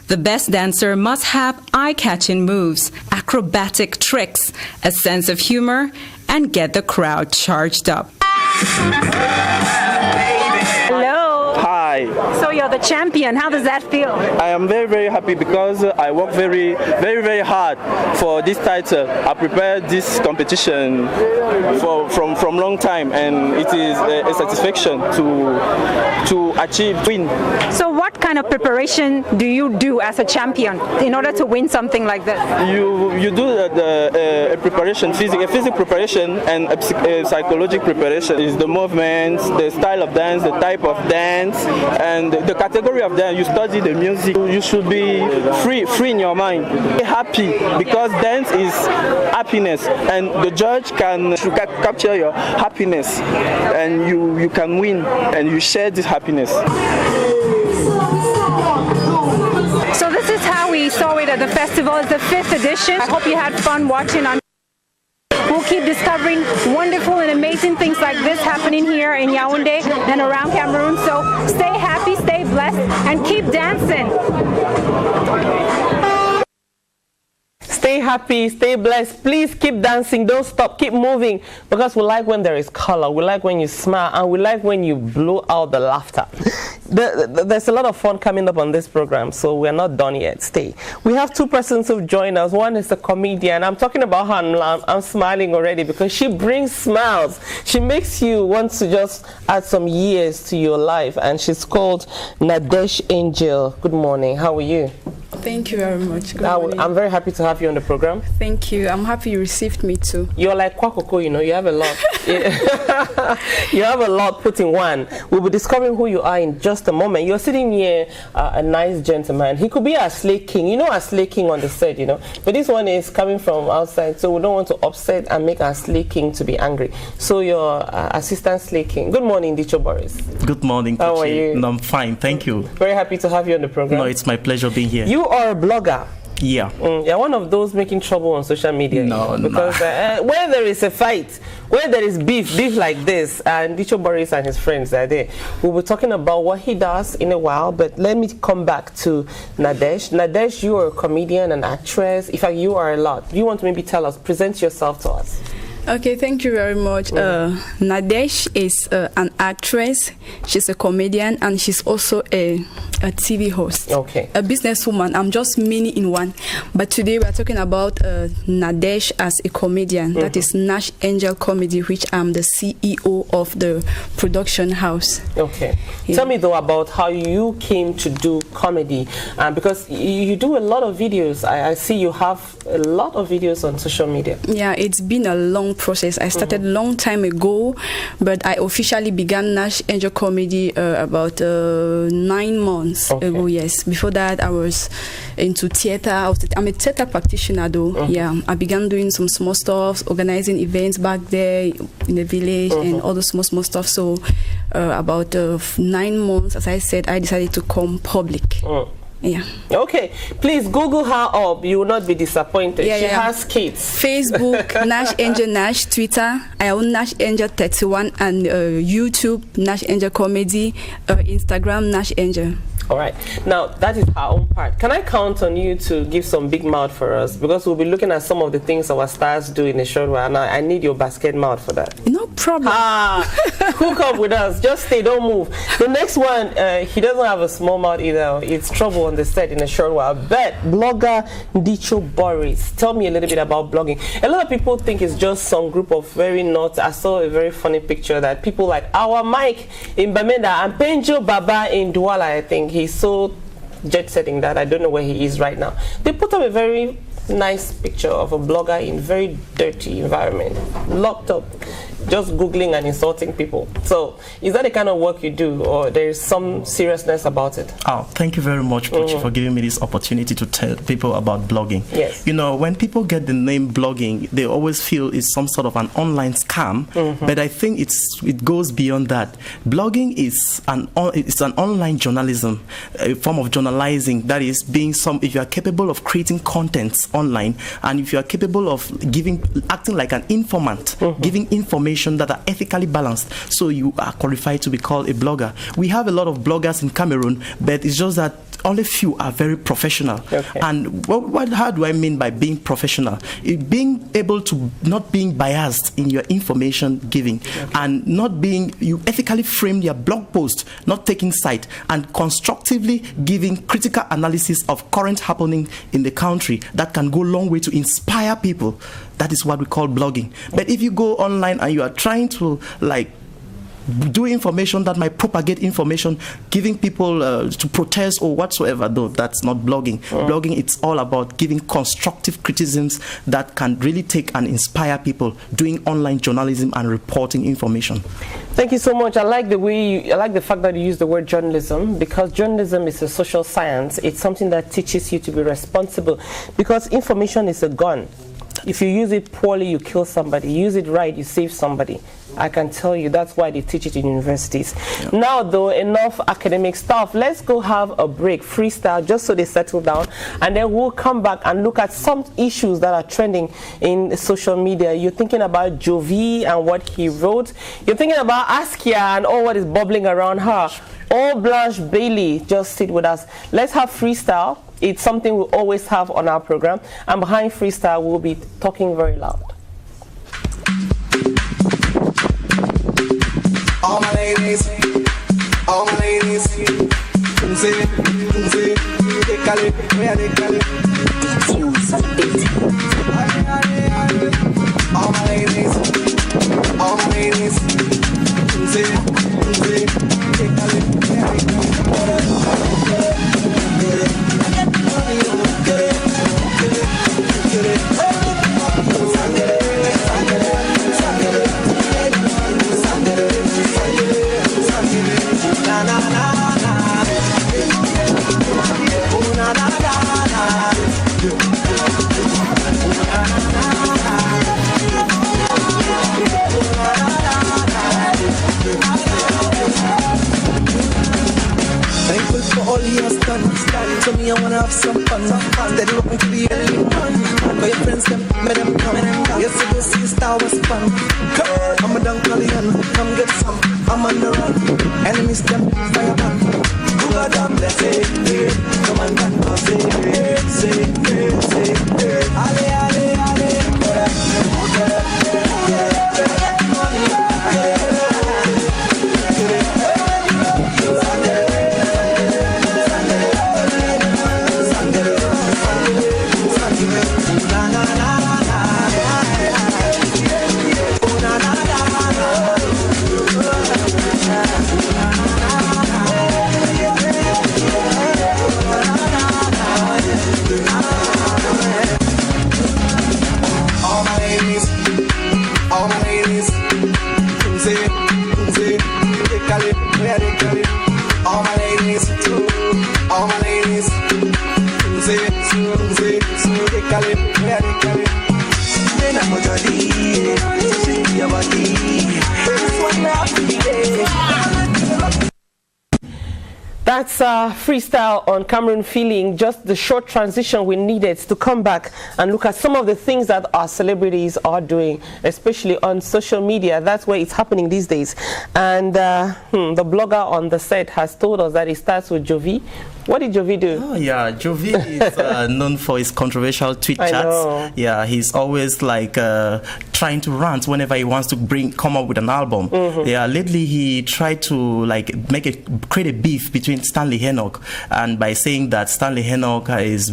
The best dancer must have eye-catching moves, acrobatic tricks, a sense of humor, and get the crowd charged up. Hello. Hi. So you're the champion. How does that feel? I am very, very happy because I work very, very, very hard for this title. I prepared this competition from long time, and it is a satisfaction to achieve win. So what kind of preparation do you do as a champion in order to win something like this? You do a preparation, physical preparation, and a psychological preparation. Is the movements, the style of dance, the type of dance, and the category of dance. You study the music. You should be free in your mind. Be happy, because dance is happiness, and the judge can capture your happiness, and you can win, and you share this happiness. So this is how we saw it at the festival. It's the 5th edition. I hope you had fun watching on. We'll keep discovering wonderful and amazing things like this happening here in Yaoundé and around Cameroon. So stay happy, stay blessed, and keep dancing. Stay happy, stay blessed. Please keep dancing. Don't stop. Keep moving. Because we like when there is color. We like when you smile. And we like when you blow out the laughter. There's a lot of fun coming up on this program, so we're not done yet. Stay. We have two persons who've joined us. One is a comedian. I'm talking about her, and I'm smiling already because she brings smiles. She makes you want to just add some years to your life, and she's called Nadesh Angel. Good morning. How are you? Thank you very much. Good morning. I'm very happy to have you on the program. Thank you. I'm happy you received me too. You're like Kwakoko, you know, you have a lot. You have a lot put in one. We'll be discovering who you are in just a moment. You're sitting here, a nice gentleman. He could be a slay king. You know, a slay king on the set, you know. But this one is coming from outside, so we don't want to upset and make our slay king to be angry. So you're assistant slay king. Good morning, Dicho Boris. Good morning, How are you? No, I'm fine, thank you. Very happy to have you on the program. No, it's my pleasure being here. You are a blogger. Yeah. You're one of those making trouble on social media. No, because where there is a fight, where there is beef like this, and Dicho Boris and his friends are there. We'll be talking about what he does in a while, but let me come back to Nadesh. Nadesh, you are a comedian and actress. In fact, you are a lot. Do you want to maybe tell us, present yourself to us? Okay, thank you very much. Nadesh is an actress, she's a comedian, and she's also a TV host. Okay. A businesswoman. I'm just many in one. But today we're talking about Nadesh as a comedian. That is Nash Angel Comedy, which I'm the CEO of the production house. Okay. Yeah. Tell me though about how you came to do comedy, because you do a lot of videos. I see you have a lot of videos on social media. Yeah, it's been a long process. I started a long time ago, but I officially began Nash Angel Comedy about 9 months ago. Yes, before that I was into theater. I'm a theater practitioner though. Yeah, I began doing some small stuff, organizing events back there in the village and all the small stuff. So about 9 months, as I said, I decided to come public. Yeah. Okay. Please Google her up. You will not be disappointed. She has kids. Facebook, Nash Angel Nash. Twitter, I own Nash Angel 31, and YouTube, Nash Angel Comedy. Instagram, Nash Angel. All right. Now, that is our own part. Can I count on you to give some big mouth for us? Because we'll be looking at some of the things our stars do in a short while. Now, I need your basket mouth for that. No problem. Hook up with us. Just stay. Don't move. The next one, he doesn't have a small mouth either. It's trouble on the set in a short while. But blogger Dicho Boris. Tell me a little bit about blogging. A lot of people think it's just some group of very nuts. I saw a very funny picture that people like our Mike in Bamenda and Penjo Baba in Douala, I think. He's so jet setting that I don't know where he is right now. They put up a very nice picture of a blogger in very dirty environment, locked up, just googling and insulting people. So is that the kind of work you do, or there is some seriousness about it? Oh, thank you very much, Puchi, for giving me this opportunity to tell people about blogging. Yes. You know, when people get the name blogging, they always feel it's some sort of an online scam, but I think it goes beyond that. Blogging is an online journalism, a form of journalizing. That is if you are capable of creating contents online, and if you are capable of acting like an informant, giving information that are ethically balanced, so you are qualified to be called a blogger. We have a lot of bloggers in Cameroon, but it's just that only few are very professional. And how do I mean by being professional? Being able to not being biased in your information giving, and not being, you ethically frame your blog post, not taking side, and constructively giving critical analysis of current happening in the country that can go a long way to inspire people. That is what we call blogging. But if you go online and you are trying to do information that might propagate information, giving people to protest or whatsoever, though, that's not blogging. Blogging, it's all about giving constructive criticisms that can really take and inspire people, doing online journalism and reporting information. Thank you so much. I like the fact that you use the word journalism, because journalism is a social science. It's something that teaches you to be responsible, because information is a gun. If you use it poorly, you kill somebody. Use it right, you save somebody. I can tell you that's why they teach it in universities. Now though, enough academic stuff. Let's go have a break, freestyle, just so they settle down, and then we'll come back and look at some issues that are trending in social media. You're thinking about Jovi and what he wrote. You're thinking about Askia and all what is bubbling around her. All Blanche Bailey, just sit with us. Let's have freestyle. It's something we always have on our program, and behind freestyle we'll be talking very loud. All my ladies, All my ladies, all my ladies, thankful for all he has done. So me, I wanna have some fun. Steady walking to the early morning. For your friends, them, let them come. Yesterday, see star was fun. I'm a Dunkalian, come get some. I'm on the run. Enemies, them, fire back. Who got them, let's say, come on, man, go say, ale, ale, ale. That's freestyle on Cameroon Feeling, just the short transition we needed to come back and look at some of the things that our celebrities are doing, especially on social media. That's where it's happening these days. And the blogger on the set has told us that it starts with Jovi. What did Jovi do? Oh, yeah, Jovi is known for his controversial tweet chats. Yeah, he's always like trying to rant whenever he wants to come up with an album. Yeah, lately he tried to like create a beef between Stanley Enoch, and by saying that Stanley Enoch has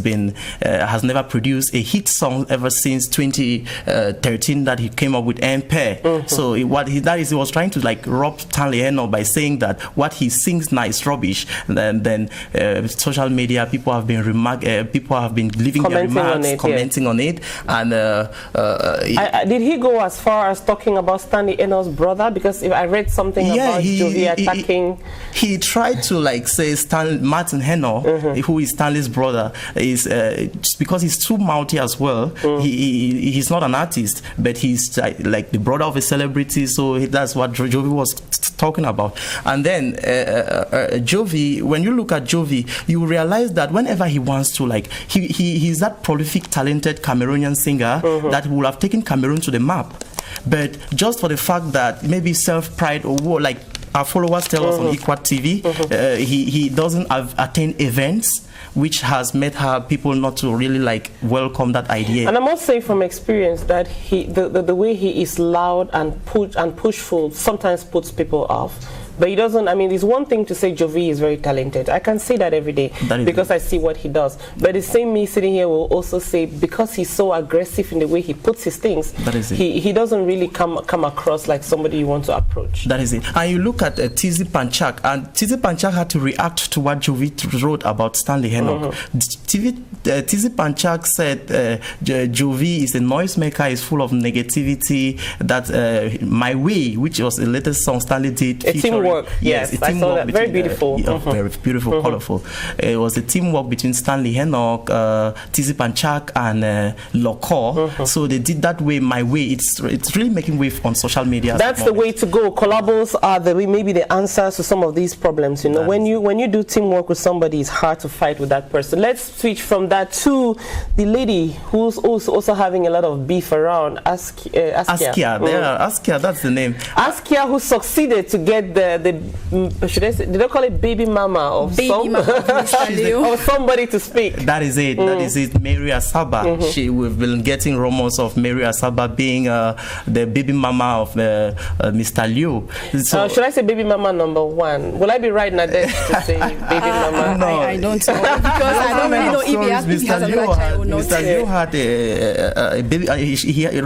never produced a hit song ever since 2013 that he came up with Empire. So he was trying to like rob Stanley Enoch by saying that what he sings now is rubbish. And then social media, people have been leaving their remarks, commenting on it. And did he go as far as talking about Stanley Enoch's brother? Because if I read something about Jovi attacking, he tried to like say Martin Enoch, who is Stanley's brother, is because he's too mouthy as well. He's not an artist, but he's like the brother of a celebrity. So that's what Jovi was talking about. And then Jovi, when you look at Jovi, you realize that whenever he wants to, like, he's that prolific, talented Cameroonian singer that will have taken Cameroon to the map. But just for the fact that maybe self-pride or war, like our followers tell us on Equat TV, he doesn't attend events, which has made people not to really like welcome that idea. And I must say from experience that the way he is loud and pushful sometimes puts people off. But he doesn't, I mean, it's one thing to say Jovi is very talented. I can say that every day because I see what he does. But the same me sitting here will also say because he's so aggressive in the way he puts his things, he doesn't really come across like somebody you want to approach. That is it. And you look at Tizi Panchak, and Tizi Panchak had to react to what Jovi wrote about Stanley Enoch. Tizi Panchak said Jovi is a noisemaker, is full of negativity, that My Way, which was the latest song Stanley did, yes, I saw that. Very beautiful. Very beautiful, colorful. It was a teamwork between Stanley Enoch, Tizi Panchak, and Loko. So they did that way, My Way. It's really making wave on social media. That's the way to go. Collabos are maybe the answers to some of these problems. You know, when you do teamwork with somebody, it's hard to fight with that person. Let's switch from that to the lady who's also having a lot of beef around Askia. Askia, that's the name. Askia, who succeeded to get the should I say, did I call it baby mama of somebody to speak? That is it. That is it. Mary Asaba. We've been getting rumors of Mary Asaba being the baby mama of Mr. Liu. So should I say baby mama number 1? Will I be right now to say baby mama? No, I don't know, because I don't really know if he has another child or not. Mr. Liu had a baby.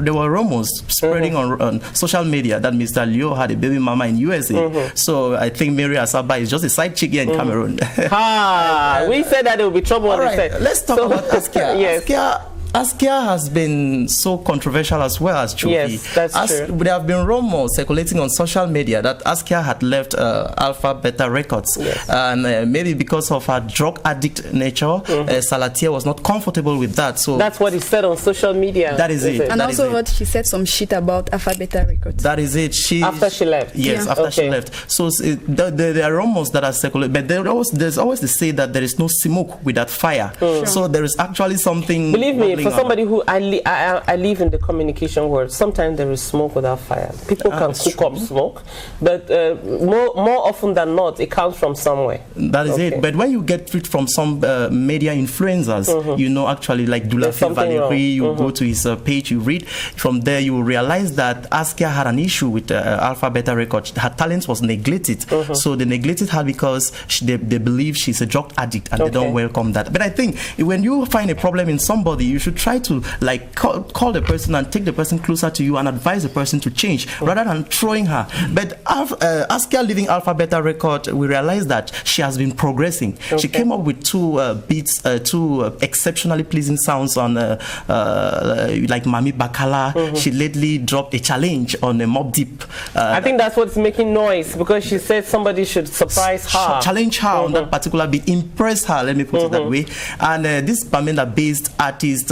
There were rumors spreading on social media that Mr. Liu had a baby mama in USA. So I think Mary Asaba is just a side chick here in Cameroon. We said that there will be trouble. All right, let's talk about Askia. Yes. Askia has been so controversial as well as Chupi. Yes, that's true. There have been rumors circulating on social media that Askia had left Alpha Beta Records. And maybe because of her drug addict nature, Salatier was not comfortable with that. So that's what he said on social media. That is it. And also heard she said some shit about Alpha Beta Records. That is it. After she left? Yes, after she left. So there are rumors that are circulating, but there's always the say that there is no smoke without fire. So there is actually something. Believe me, for somebody who I live in the communication world, sometimes there is smoke without fire. People can cook up smoke, but more often than not, it comes from somewhere. That is it. But when you get it from some media influencers, you know, actually like Dulafi Valerie, you go to his page, you read. From there, you will realize that Askia had an issue with Alpha Beta Records. Her talent was neglected. So they neglected her because they believe she's a drug addict, and they don't welcome that. But I think when you find a problem in somebody, you should try to like call the person and take the person closer to you and advise the person to change rather than throwing her. But Askia leaving Alpha Beta Record, we realized that she has been progressing. She came up with 2 beats, 2 exceptionally pleasing sounds on like Mami Bakala. She lately dropped a challenge on a Mob Deep. I think that's what's making noise, because she said somebody should surprise her, challenge her on that particular beat, impress her, let me put it that way. And this Bamenda-based artist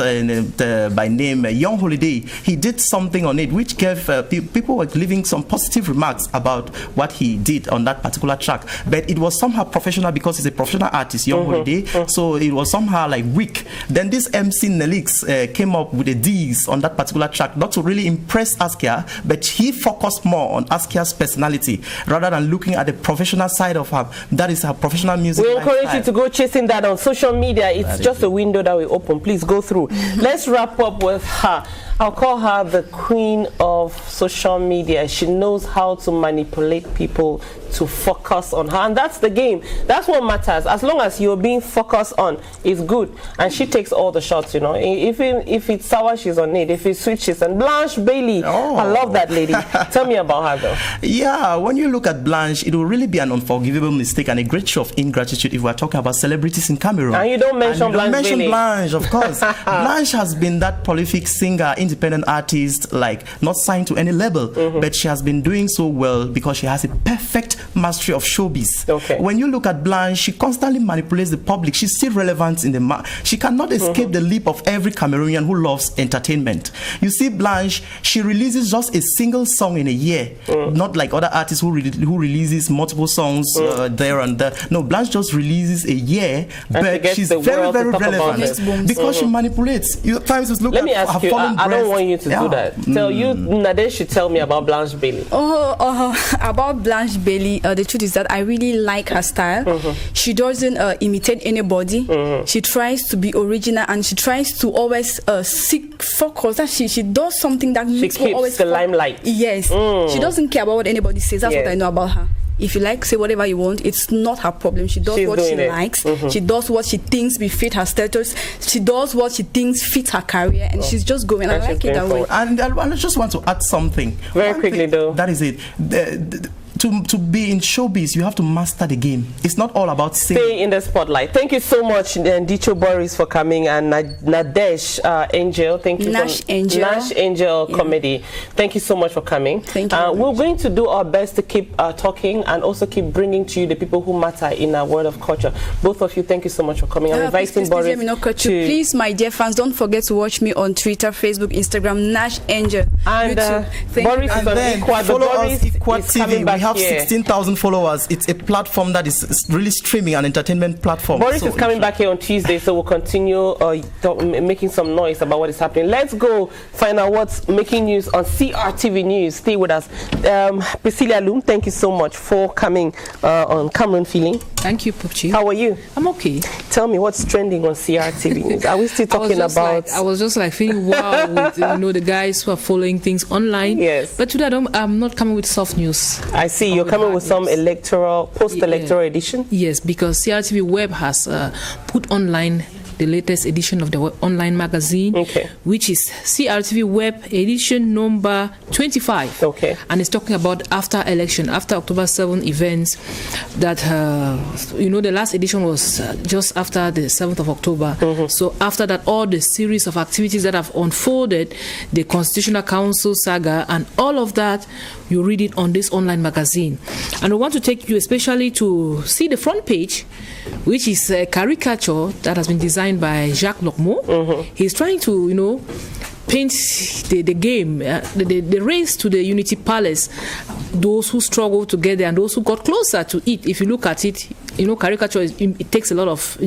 by name Young Holiday, he did something on it which gave people were leaving some positive remarks about what he did on that particular track. But it was somehow professional because he's a professional artist, Young Holiday. So it was somehow like weak. Then this MC Nelix came up with a D's on that particular track, not to really impress Askia, but he focused more on Askia's personality rather than looking at the professional side of her. That is her professional music. We encourage you to go chasing that on social media. It's just a window that we open. Please go through. Let's wrap up with her. I'll call her the queen of social media. She knows how to manipulate people to focus on her, and that's the game. That's what matters. As long as you're being focused on, it's good. And she takes all the shots, you know. If it's sour, she's on it. If it's sweet, she's on. Blanche Bailey. I love that lady. Tell me about her, though. Yeah, when you look at Blanche, it will really be an unforgivable mistake and a great show of ingratitude if we're talking about celebrities in Cameroon. And you don't mention Blanche Bailey. Mention Blanche, of course. Blanche has been that prolific singer, independent artist, like not signed to any label, but she has been doing so well because she has a perfect mastery of showbiz. When you look at Blanche, she constantly manipulates the public. She's still relevant in the she cannot escape the leap of every Cameroonian who loves entertainment. You see, Blanche, she releases just a single song in a year, not like other artists who releases multiple songs there and there. No, Blanche just releases a year, but she's very, very relevant because she manipulates. You times just look Let me ask you, I don't want you to do that. Tell you, Nade should tell me about Blanche Bailey. About Blanche Bailey, the truth is that I really like her style. She doesn't imitate anybody. She tries to be original, and she tries to always seek focus. That she does something that she keeps always the limelight. Yes, she doesn't care about what anybody says. That's what I know about her. If you like, say whatever you want. It's not her problem. She does what she likes. She does what she thinks befit her status. She does what she thinks fits her career, and she's just going. I like it that way. And I just want to add something. Very quickly, though. That is it. To be in showbiz, you have to master the game. It's not all about singing. Stay in the spotlight. Thank you so much, Ndicho Boris, for coming, and Nadesh Angel. Thank you. Nash Angel. Nash Angel Comedy. Thank you so much for coming. Thank you. We're going to do our best to keep talking and also keep bringing to you the people who matter in our world of culture. Both of you, thank you so much for coming. I'm inviting Boris. Please, my dear fans, don't forget to watch me on Twitter, Facebook, Instagram, Nash Angel, and YouTube. Boris is on Equad. Follow us, Equad TV. have 16,000 followers. It's a platform that is really streaming, an entertainment platform. Boris is coming back here on Tuesday, so we'll continue making some noise about what is happening. Let's go find out what's making news on CRTV News. Stay with us. Priscilla Loom, thank you so much for coming on Cameroon Feeling. Thank you, Popchi. How are you? I'm okay. Tell me what's trending on CRTV News. Are we still talking about? I was just like feeling wow with the guys who are following things online. Yes. But today I'm not coming with soft news. I see you're coming with some post-electoral edition. Yes, because CRTV Web has put online the latest edition of the online magazine, which is CRTV Web edition number 25. Okay. And it's talking about after election, after October 7 events that, the last edition was just after the 7th of October. So after that, all the series of activities that have unfolded, the Constitutional Council saga and all of that, you read it on this online magazine. And I want to take you especially to see the front page, which is a caricature that has been designed by Jacques Locmont. He's trying to, paint the game, the race to the Unity Palace, those who struggle to get there and those who got closer to it. If you look at it, caricature, it takes a lot of,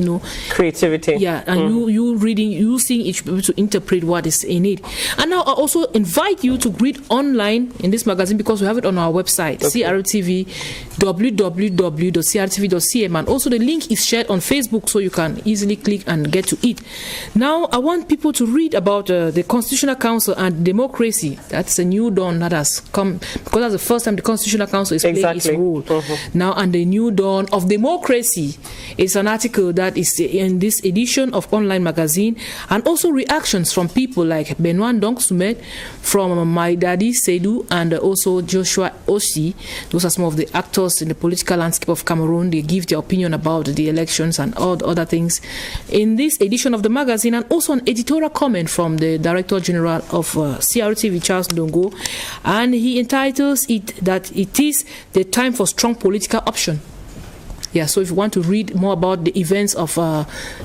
creativity. Yeah, and you reading, you seeing each people to interpret what is in it. And now I also invite you to read online in this magazine because we have it on our website, CRTV, www.crtv.cm, and also the link is shared on Facebook so you can easily click and get to it. Now, I want people to read about the Constitutional Council and democracy. That's a new dawn that has come because that's the first time the Constitutional Council is playing its role. Now, and the new dawn of democracy is an article that is in this edition of online magazine, and also reactions from people like Benoit Ndong Soumet, from My Daddy Seydou, and also Joshua Osi. Those are some of the actors in the political landscape of Cameroon. They give their opinion about the elections and all the other things in this edition of the magazine, and also an editorial comment from the Director General of CRTV, Charles Ndongo, and he entitles it that it is the time for strong political option. Yeah, so if you want to read more about the events of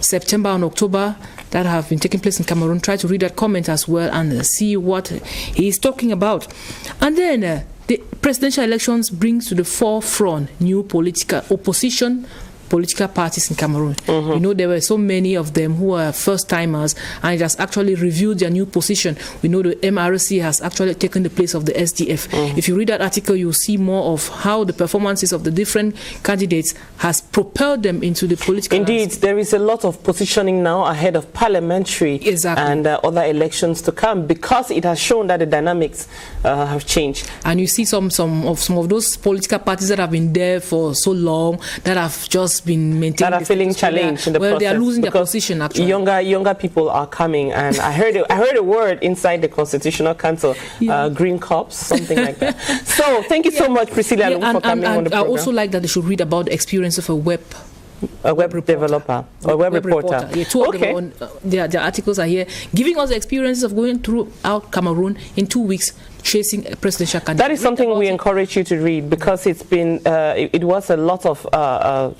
September and October that have been taking place in Cameroon, try to read that comment as well and see what he is talking about. And then the presidential elections brings to the forefront new political opposition political parties in Cameroon. There were so many of them who are first-timers, and it has actually reviewed their new position. We know the MRC has actually taken the place of the SDF. If you read that article, you'll see more of how the performances of the different candidates has propelled them into the political landscape. There is a lot of positioning now ahead of parliamentary and other elections to come, because it has shown that the dynamics have changed. And you see some of those political parties that have been there for so long, that have just been maintained, that are feeling challenged in the process. They are losing their position actually. Younger people are coming, and I heard a word inside the Constitutional Council, green cops, something like that. So thank you so much, Priscilla, for coming on the program. I also like that they should read about the experience of a web developer or web reporter. Yeah, two of them their articles are here, giving us the experiences of going throughout Cameroon in 2 weeks, chasing a presidential candidate. That is something we encourage you to read, because it's been it was a lot of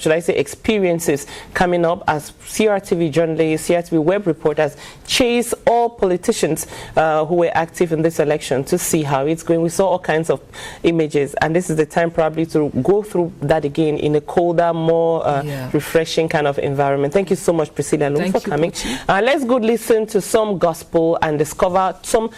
should I say experiences coming up as CRTV journalists, CRTV web reporters chase all politicians who were active in this election to see how it's going. We saw all kinds of images, and this is the time probably to go through that again in a colder, more refreshing kind of environment. Thank you so much, Priscilla Lum, for coming. Let's go listen to some gospel and discover some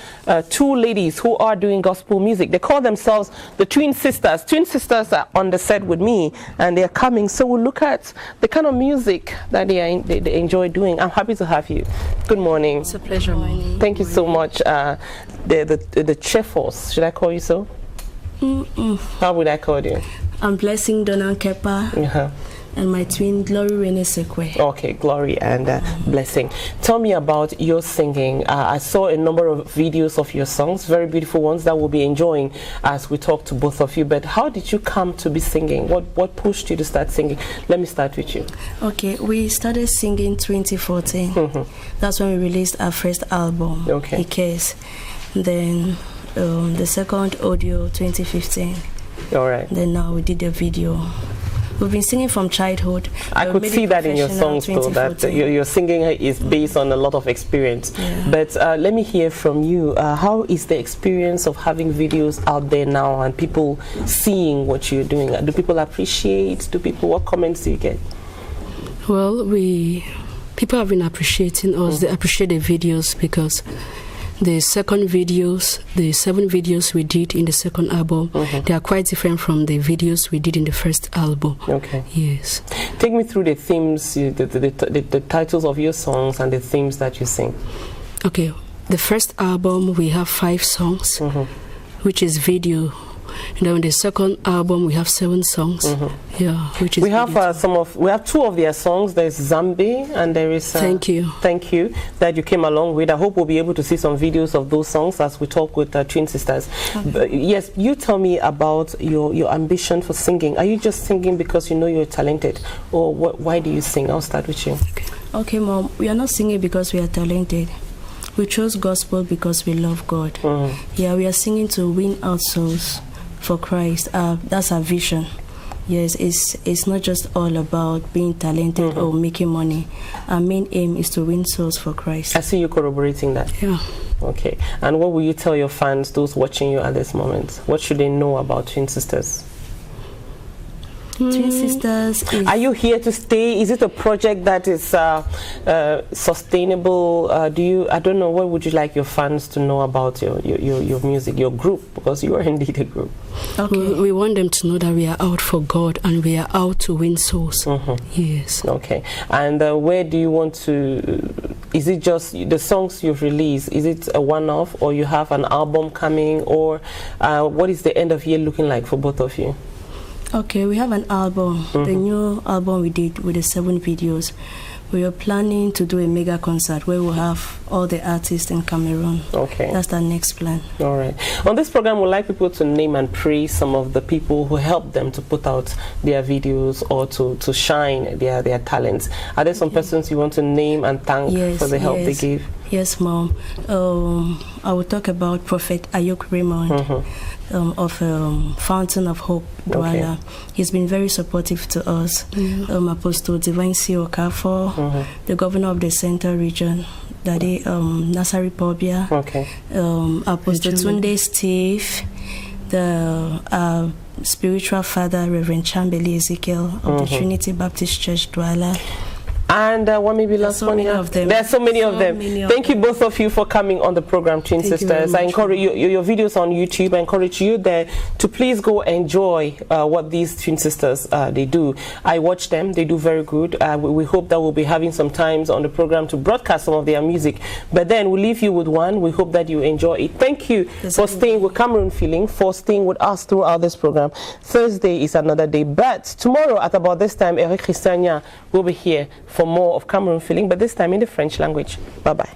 two ladies who are doing gospel music. They call themselves the Twin Sisters. Twin Sisters are on the set with me, and they're coming, so we'll look at the kind of music that they enjoy doing. I'm happy to have you. Good morning. It's a pleasure. Thank you so much. The Chefos, should I call you so? How would I call you? I'm Blessing Donna Kepa. And my twin, Glory Rene Sekwe. Okay, Glory and Blessing. Tell me about your singing. I saw a number of videos of your songs, very beautiful ones that we'll be enjoying as we talk to both of you. But how did you come to be singing? What pushed you to start singing? Let me start with you. Okay, we started singing 2014. That's when we released our first album, He Cares. Then the second audio, 2015. All right. Then now we did the video We've been singing from childhood. I could see that in your songs, though, that your singing is based on a lot of experience. Yeah. But let me hear from you. How is the experience of having videos out there now and people seeing what you're doing? Do people appreciate? What comments do you get? Well, people have been appreciating us. They appreciate the videos because the second videos, the 7 videos we did in the second album, they are quite different from the videos we did in the first album. Okay. Yes. Take me through the themes, the titles of your songs and the themes that you sing. Okay. The first album, we have 5 songs, which is video. And then in the second album, we have 7 songs. Yeah, which is we have we have 2 of their songs. There's Zambi and there is Thank You that you came along with. I hope we'll be able to see some videos of those songs as we talk with Twin Sisters. But yes, you tell me about your ambition for singing. Are you just singing because you know you're talented, or why do you sing? I'll start with you. Okay, Mom, we are not singing because we are talented. We chose gospel because we love God. Yeah, we are singing to win out souls for Christ. That's our vision. Yes, it's not just all about being talented or making money. Our main aim is to win souls for Christ. I see you corroborating that. Yeah. Okay. And what will you tell your fans, those watching you at this moment? What should they know about Twin Sisters? Twin Sisters Are you here to stay? Is it a project that is sustainable? I don't know, what would you like your fans to know about your music, your group, because you are indeed a group? Okay. We want them to know that we are out for God and we are out to win souls. Yes. Okay. And where do you want to, is it just the songs you've released, is it a one-off, or you have an album coming, or what is the end of year looking like for both of you? Okay, we have an album, the new album we did with the 7 videos. We are planning to do a mega concert where we'll have all the artists in Cameroon. Okay. That's the next plan. All right. On this program, we'd like people to name and praise some of the people who helped them to put out their videos or to shine their talents. Are there some persons you want to name and thank for the help they gave? Yes, Mom. I will talk about Prophet Ayok Raymond. Of Fountain of Hope, Douala. He's been very supportive to us. Apostle Divine C. Okafor, the governor of the Central Region, Daddy Nasari Pobia, Apostle Tunde Steve, the spiritual father, Reverend Chambeli Ezekiel of the Trinity Baptist Church, Douala. And what maybe last one here? There are so many of them. Thank you both of you for coming on the program, Twin Sisters. I encourage you, your videos on YouTube. I encourage you there to please go enjoy what these Twin Sisters they do. I watch them; they do very good. We hope that we'll be having some times on the program to broadcast some of their music. But then we'll leave you with one. We hope that you enjoy it. Thank you for staying with Cameroon Feeling, for staying with us throughout this program. Thursday is another day, but tomorrow at about this time, Eric Christiania will be here for more of Cameroon Feeling, but this time in the French language. Bye-bye.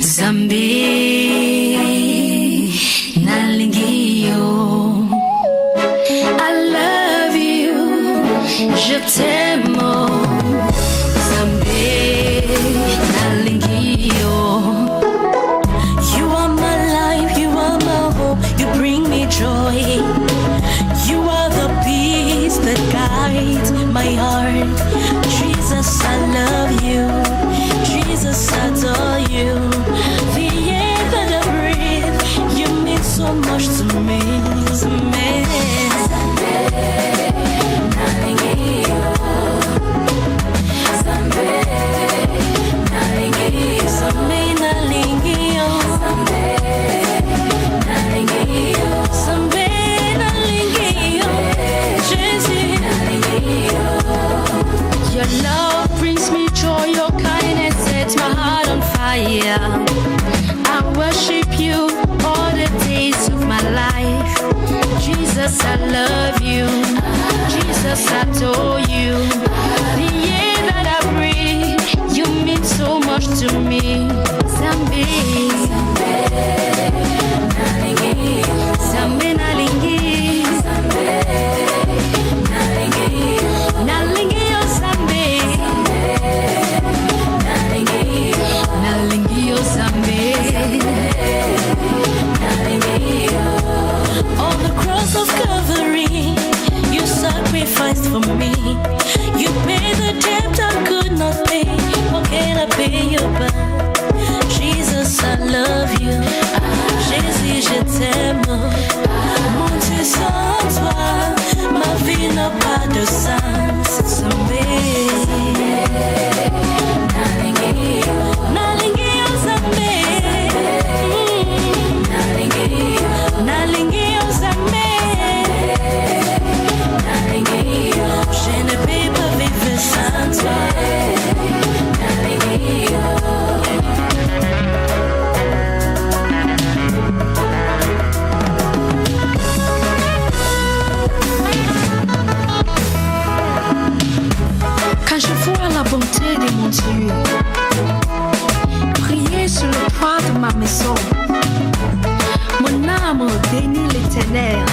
Zambi Nalingio, I love you, je t'aime. Zambi Nalingio, you are my life, you are my hope, you bring me joy. You are the peace that guides my heart. Jesus, I love you. Jesus, I adore you. The air that I breathe. je t'aime. Mon Dieu, sans toi, ma vie n'a pas de sens. Je ne peux pas vivre sans toi. Quand je vois la bonté de mon Dieu prier sur le toit de ma maison, mon âme bénit l'Éternel